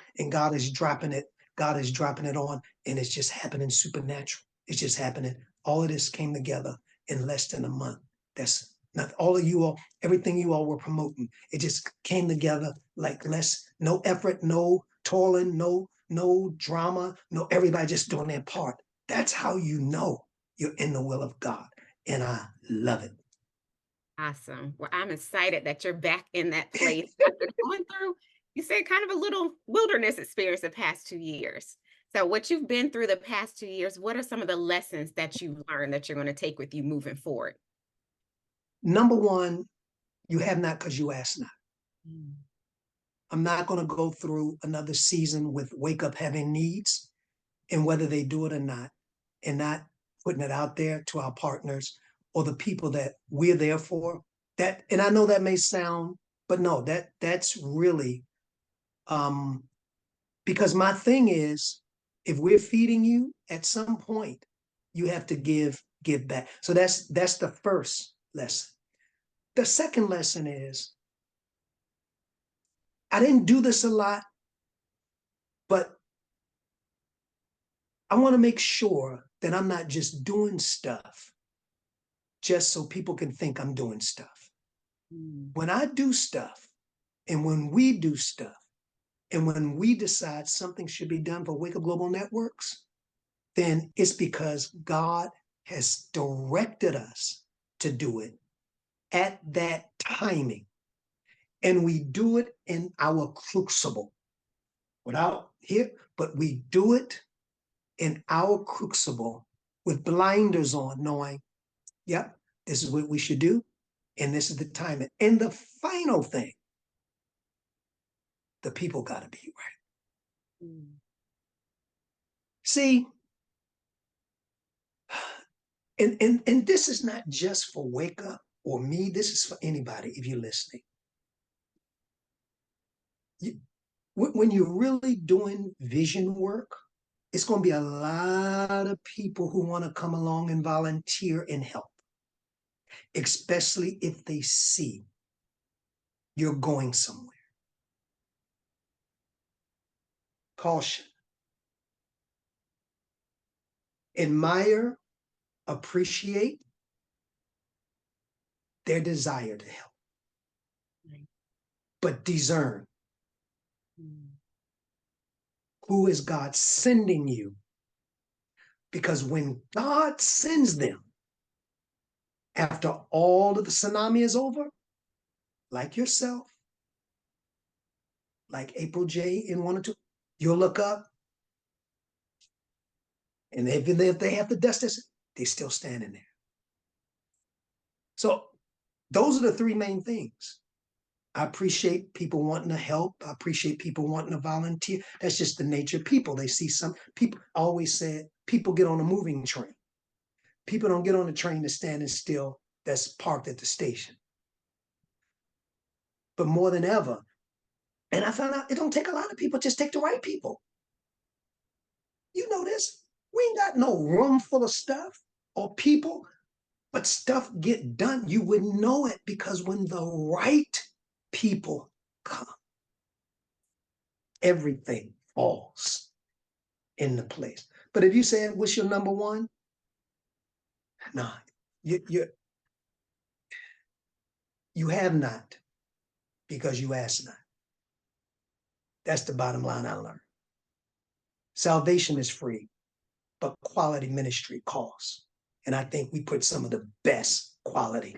dropping it. God is dropping it on, and it's just happening supernatural. It's just happening. All of this came together in less than a month. That's not all of you all, everything you all were promoting. It just came together like no effort, no toiling, no drama, no everybody just doing their part. That's how you know you're in the will of God. And I love it. Awesome. Well, I'm excited that you're back in that place after going through, you said, kind of a little wilderness experience the past 2 years. So what you've been through the past 2 years, what are some of the lessons that you've learned that you're going to take with you moving forward? Number one, you have not because you ask not. I'm not going to go through another season with wake up having needs, and whether they do it or not, and not putting it out there to our partners or the people that we're there for. That, and I know that may sound, but no, that's really, because my thing is, if we're feeding you, at some point, you have to give back. So that's the first lesson. The second lesson is, I didn't do this a lot, but I want to make sure that I'm not just doing stuff just so people can think I'm doing stuff. When I do stuff, and when we do stuff, and when we decide something should be done for Wake Up Global Networks, then it's because God has directed us to do it at that timing. And we do it in our crucible. Without here, but we do it in our crucible with blinders on, knowing, yep, this is what we should do, and this is the timing. And the final thing, the people got to be right. See, and this is not just for Wake Up or me. This is for anybody if you're listening. When you're really doing vision work, it's going to be a lot of people who want to come along and volunteer and help, especially if they see you're going somewhere. Caution. Admire, appreciate their desire to help, but discern who is God sending you. Because when God sends them, after all of the tsunami is over, like yourself, like April J in 1 or 2, you'll look up, and if they have to dust this, they're still standing there. So those are the three main things. I appreciate people wanting to help. I appreciate people wanting to volunteer. That's just the nature of people. They see some people. I always said people get on a moving train. People don't get on the train that's standing still, that's parked at the station. But more than ever, and I found out it don't take a lot of people, just take the right people. You know this. We ain't got no room full of stuff or people, but stuff get done. You would know it because when the right people come, everything falls into place. But if you say, what's your number one? No, you have not because you ask not. That's the bottom line I learned. Salvation is free, but quality ministry costs. And I think we put some of the best quality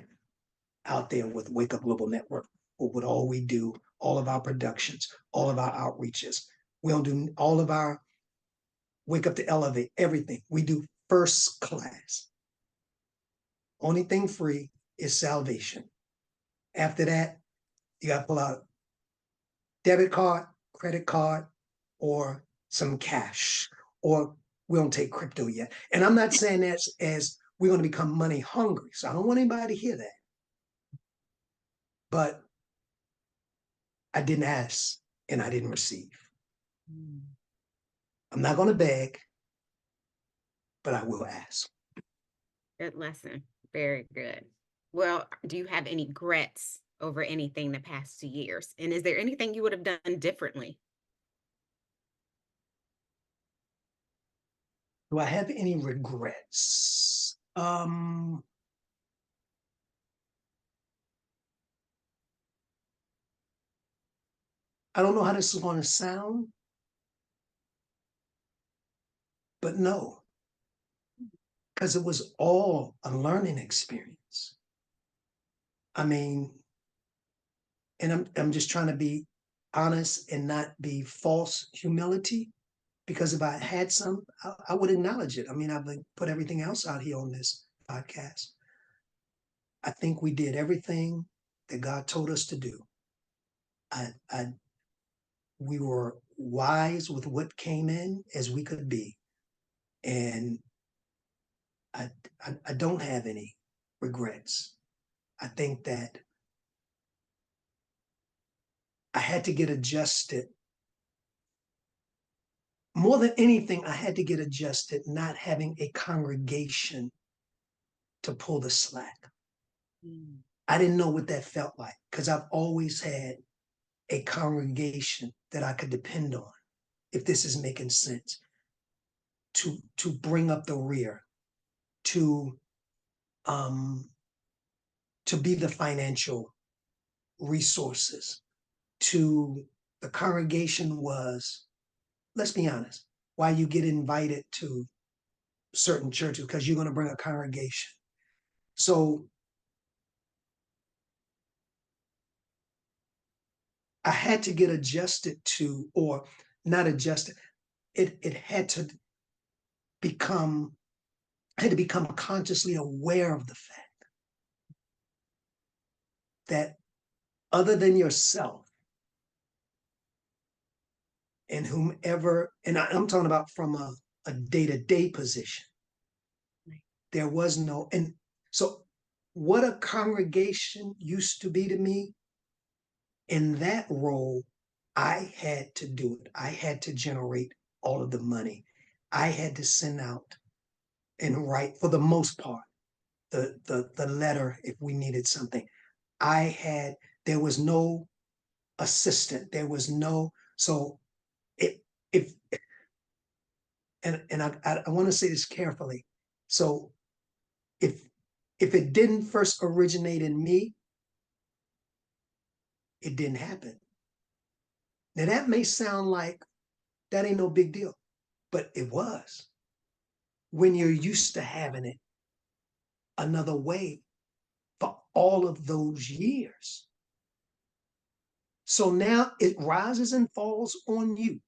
out there with Wake Up Global Network, with all we do, all of our productions, all of our outreaches. We don't do all of our Wake Up to Elevate, everything. We do first class. Only thing free is salvation. After that, you got to pull out debit card, credit card, or some cash, or we don't take crypto yet. And I'm not saying that as we're going to become money hungry. So I don't want anybody to hear that. But I didn't ask and I didn't receive. I'm not going to beg, but I will ask. Good lesson. Very good. Well, do you have any regrets over anything the past 2 years? And is there anything you would have done differently? Do I have any regrets? I don't know how this is going to sound, but no, because it was all a learning experience. I mean, and I'm just trying to be honest and not be false humility, because if I had some, I would acknowledge it. I mean, I've put everything else out here on this podcast. I think we did everything that God told us to do. We were wise with what came in as we could be. And I don't have any regrets. I think that I had to get adjusted. More than anything, I had to get adjusted not having a congregation to pull the slack. I didn't know what that felt like because I've always had a congregation that I could depend on, if this is making sense, to bring up the rear, to be the financial resources. The congregation was, let's be honest, why you get invited to certain churches, because you're going to bring a congregation. So I had to get adjusted to, or not adjusted, it had to become, I had to become consciously aware of the fact that other than yourself and whomever, and I'm talking about from a day-to-day position, there was no, and so what a congregation used to be to me, in that role, I had to do it. I had to generate all of the money. I had to send out and write, for the most part, the letter if we needed something. There was no assistant. There was no, so if and I want to say this carefully. So if it didn't first originate in me, it didn't happen. Now that may sound like that ain't no big deal, but it was. When you're used to having it another way for all of those years. So now it rises and falls on you,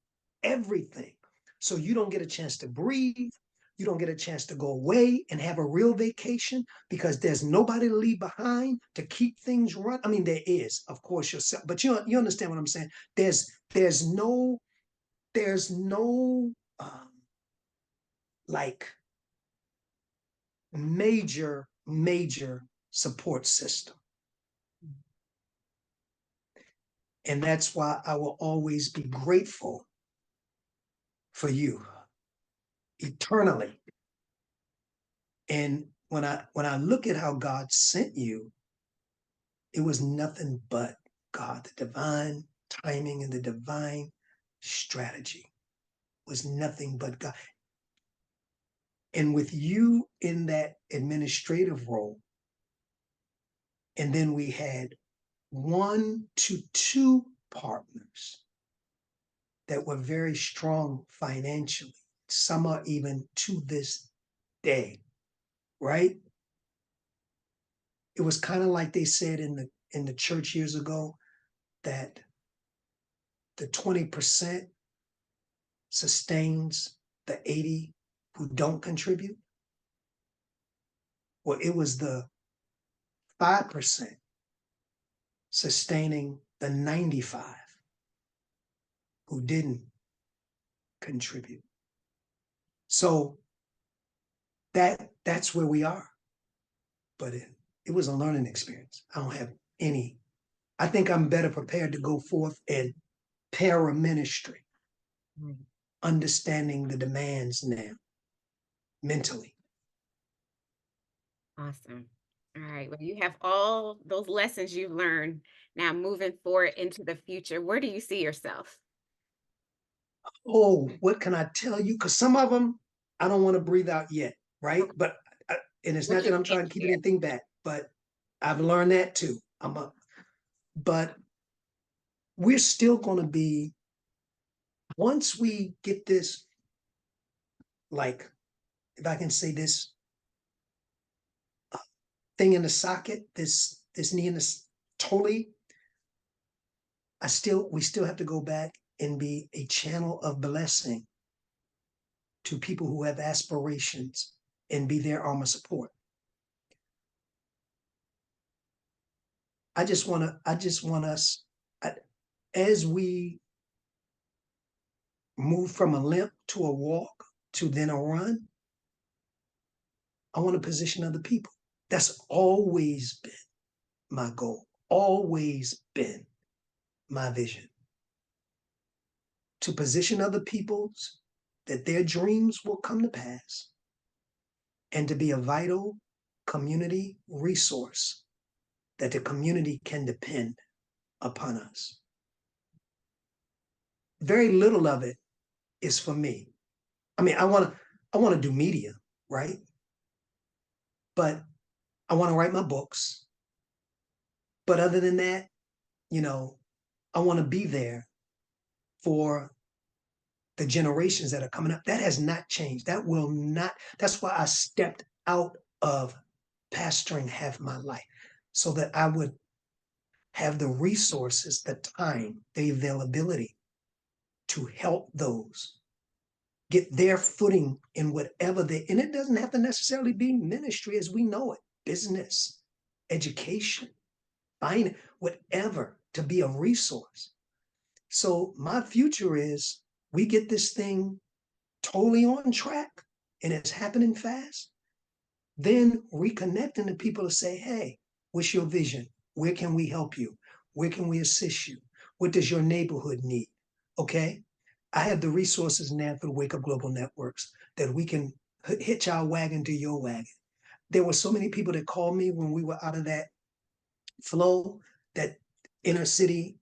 everything. So you don't get a chance to breathe. You don't get a chance to go away and have a real vacation because there's nobody to leave behind to keep things running. I mean, there is, of course, yourself, but you understand what I'm saying? There's no like major support system. And that's why I will always be grateful for you eternally. And when I look at how God sent you, it was nothing but God, the divine timing and the divine strategy, was nothing but God. And with you in that administrative role, and then we had 1 to 2 partners that were very strong financially. Some are even to this day, right? It was kind of like they said in the church years ago that the 20% sustains the 80 who don't contribute. Well, it was the 5% sustaining the 95 who didn't contribute. So that's where we are. But it was a learning experience. I don't have any. I think I'm better prepared to go forth in para-ministry, understanding the demands now mentally. Awesome. All right. Well, you have all those lessons you've learned. Now moving forward into the future, where do you see yourself? Oh, what can I tell you? Because some of them I don't want to breathe out yet, right? But and it's What not you that I'm can trying to keep share. anything back, but I've learned that too. But we're still going to be, once we get this, like, if I can say this thing in the socket, this knee in this totally, we still have to go back and be a channel of blessing to people who have aspirations and be their arm of support. I just want us, as we move from a limp to a walk to then a run, I want to position other people. That's always been my goal, always been my vision. To position other people's, that their dreams will come to pass, and to be a vital community resource that the community can depend upon us. Very little of it is for me. I mean, I want to do media, right? But I want to write my books. But other than that, I want to be there for the generations that are coming up. That has not changed. That will not. That's why I stepped out of pastoring half my life, so that I would have the resources, the time, the availability to help those get their footing in whatever and it doesn't have to necessarily be ministry as we know it, business, education, finance, whatever, to be a resource. So my future is we get this thing totally on track and it's happening fast, then reconnecting to people to say, hey, what's your vision? Where can we help you? Where can we assist you? What does your neighborhood need? Okay. I have the resources now through Wake Up Global Networks that we can hitch our wagon to your wagon. There were so many people that called me when we were out of that flow, that inner city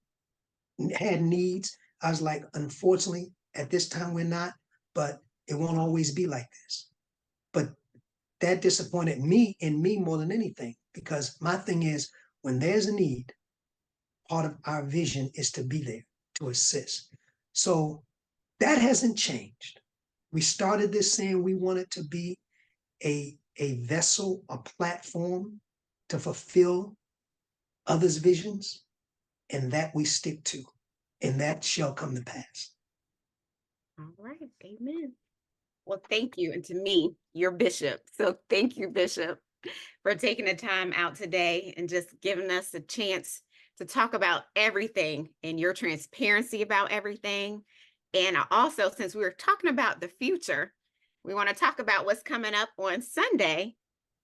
had needs. I was like, unfortunately, at this time we're not, but it won't always be like this. But that disappointed me in me more than anything, because my thing is, when there's a need, part of our vision is to be there to assist. So that hasn't changed. We started this saying we wanted to be a vessel, a platform to fulfill others' visions, and that we stick to, and that shall come to pass. All right. Amen. Well, thank you. And to me, you're Bishop. So thank you, Bishop, for taking the time out today and just giving us a chance to talk about everything and your transparency about everything. And also, since we were talking about the future, we want to talk about what's coming up on Sunday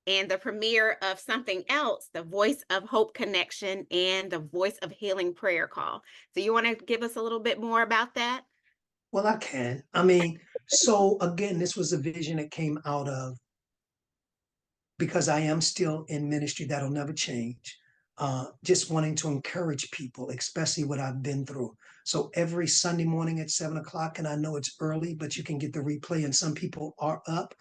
and the premiere of something else, the Voice of Hope Connection and the Voice of Healing Prayer Call. So you want to give us a little bit more about that? Well, I can. I mean, so again, this was a vision that came out of, because I am still in ministry, that'll never change. just wanting to encourage people, especially what I've been through. So every Sunday morning at 7 o'clock, and I know it's early, but you can get the replay, and some people are up,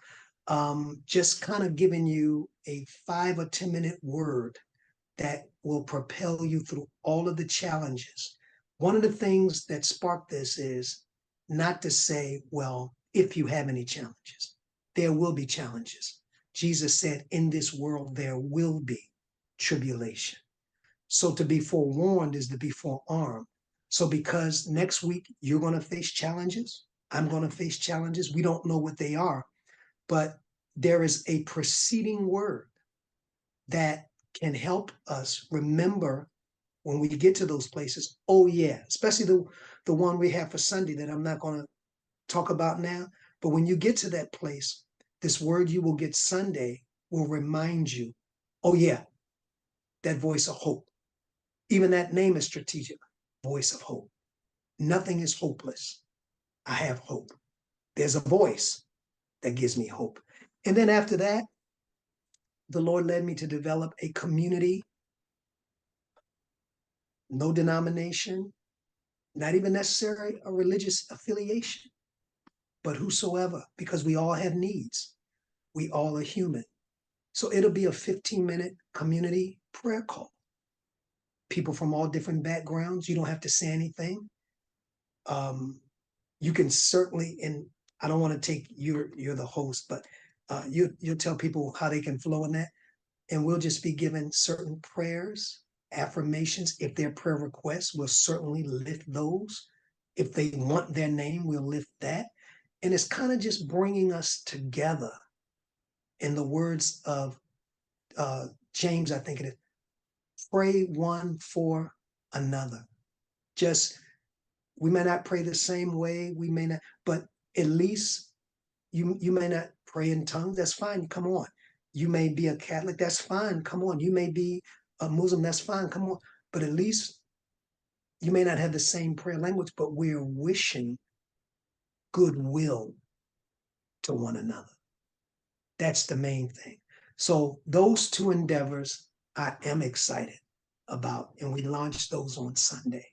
just kind of giving you a 5 or 10 minute word that will propel you through all of the challenges. One of the things that sparked this is not to say, well, if you have any challenges, there will be challenges. Jesus said, in this world, there will be tribulation. So to be forewarned is to be forearmed. So because next week you're going to face challenges, I'm going to face challenges. We don't know what they are, but there is a preceding word that can help us remember when we get to those places. Oh yeah, especially the one we have for Sunday that I'm not going to talk about now. But when you get to that place, this word you will get Sunday will remind you, oh yeah, that voice of hope. Even that name is strategic, voice of hope. Nothing is hopeless. I have hope. There's a voice that gives me hope. And then after that, the Lord led me to develop a community, no denomination, not even necessarily a religious affiliation, but whosoever, because we all have needs. We all are human. So it'll be a 15-minute community prayer call. People from all different backgrounds. You don't have to say anything. You can certainly, and I don't want to take you're the host, but you'll tell people how they can flow in that. And we'll just be given certain prayers, affirmations. If they're prayer requests, we'll certainly lift those. If they want their name, we'll lift that. And it's kind of just bringing us together. In the words of James, I think it is, pray one for another. Just, we may not pray the same way, we may not, but at least you may not pray in tongues, that's fine, come on. You may be a Catholic, that's fine, come on. You may be a Muslim, that's fine, come on. But at least you may not have the same prayer language, but we're wishing goodwill to one another. That's the main thing. So those two endeavors I am excited about, and we launched those on Sunday.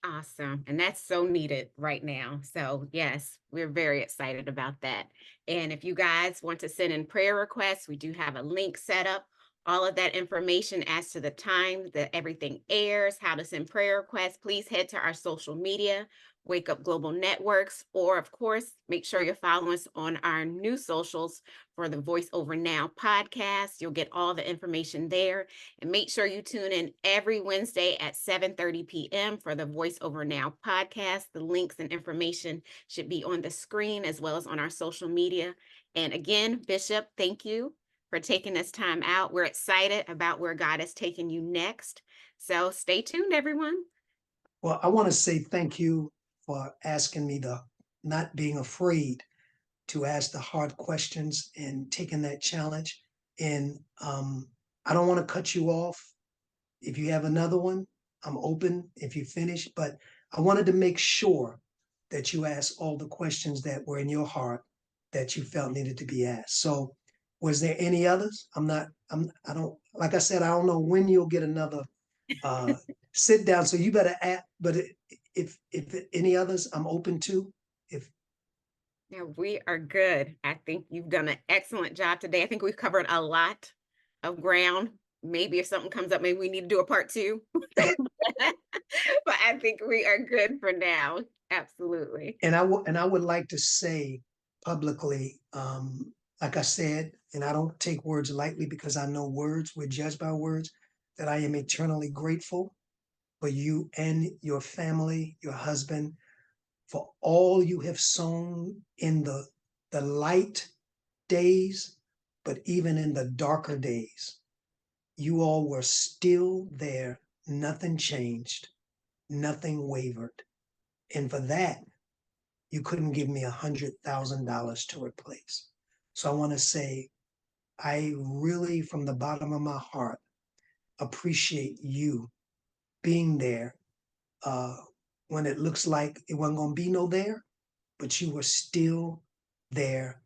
Awesome. And that's so needed right now. So yes, we're very excited about that. And if you guys want to send in prayer requests, we do have a link set up. All of that information as to the time that everything airs, how to send prayer requests, please head to our social media, Wake Up Global Networks, or of course, make sure you're following us on our new socials for the Voice Over Now podcast. You'll get all the information there. And make sure you tune in every Wednesday at 7:30 p.m. for the Voice Over Now podcast. The links and information should be on the screen as well as on our social media. And again, Bishop, thank you for taking this time out. We're excited about where God has taken you next. So stay tuned, everyone. Well, I want to say thank you for asking me not being afraid to ask the hard questions and taking that challenge. And I don't want to cut you off. If you have another one, I'm open if you finish, but I wanted to make sure that you asked all the questions that were in your heart that you felt needed to be asked. So was there any others? I don't, like I said, I don't know when you'll get another sit down. So you better ask, but if any others, I'm open to. If Yeah, we are good. I think you've done an excellent job today. I think we've covered a lot of ground. Maybe if something comes up, maybe we need to do a part two. But I think we are good for now. Absolutely. And I would like to say publicly, like I said, and I don't take words lightly because I know words, we're judged by words, that I am eternally grateful for you and your family, your husband, for all you have sown in the light days, but even in the darker days. You all were still there. Nothing changed. Nothing wavered. And for that, you couldn't give me $100,000 to replace. So I want to say, I really, from the bottom of my heart, appreciate you being there when it looks like it wasn't going to be no there, but you were still there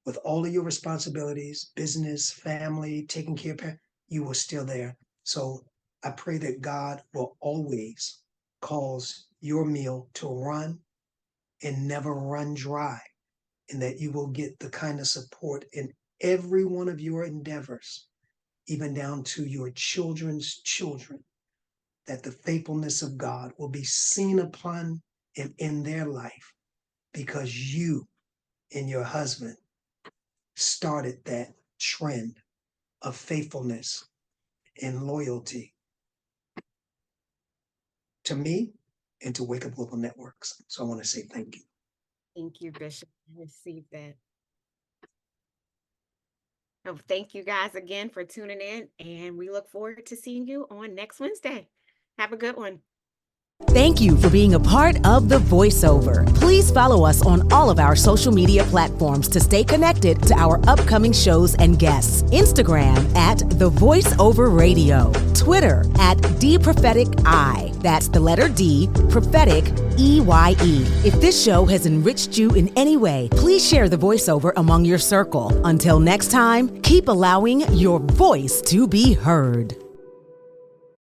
with all of your responsibilities, business, family, taking care of parents. You were still there. So I pray that God will always cause your meal to run and never run dry, and that you will get the kind of support in every one of your endeavors, even down to your children's children, that the faithfulness of God will be seen upon and in their life, because you and your husband started that trend of faithfulness and loyalty to me and to Wake Up Global Networks. So I want to say thank you. Thank you, Bishop. I received that. Oh, thank you guys again for tuning in, and we look forward to seeing you on next Wednesday. Have a good one. Thank you for being a part of The Voiceover. Please follow us on all of our social media platforms to stay connected to our upcoming shows and guests. Instagram at The Voiceover Radio. Twitter at DPropheticI. That's the letter D, prophetic, EYE. If this show has enriched you in any way, please share The Voiceover among your circle. Until next time, keep allowing your voice to be heard.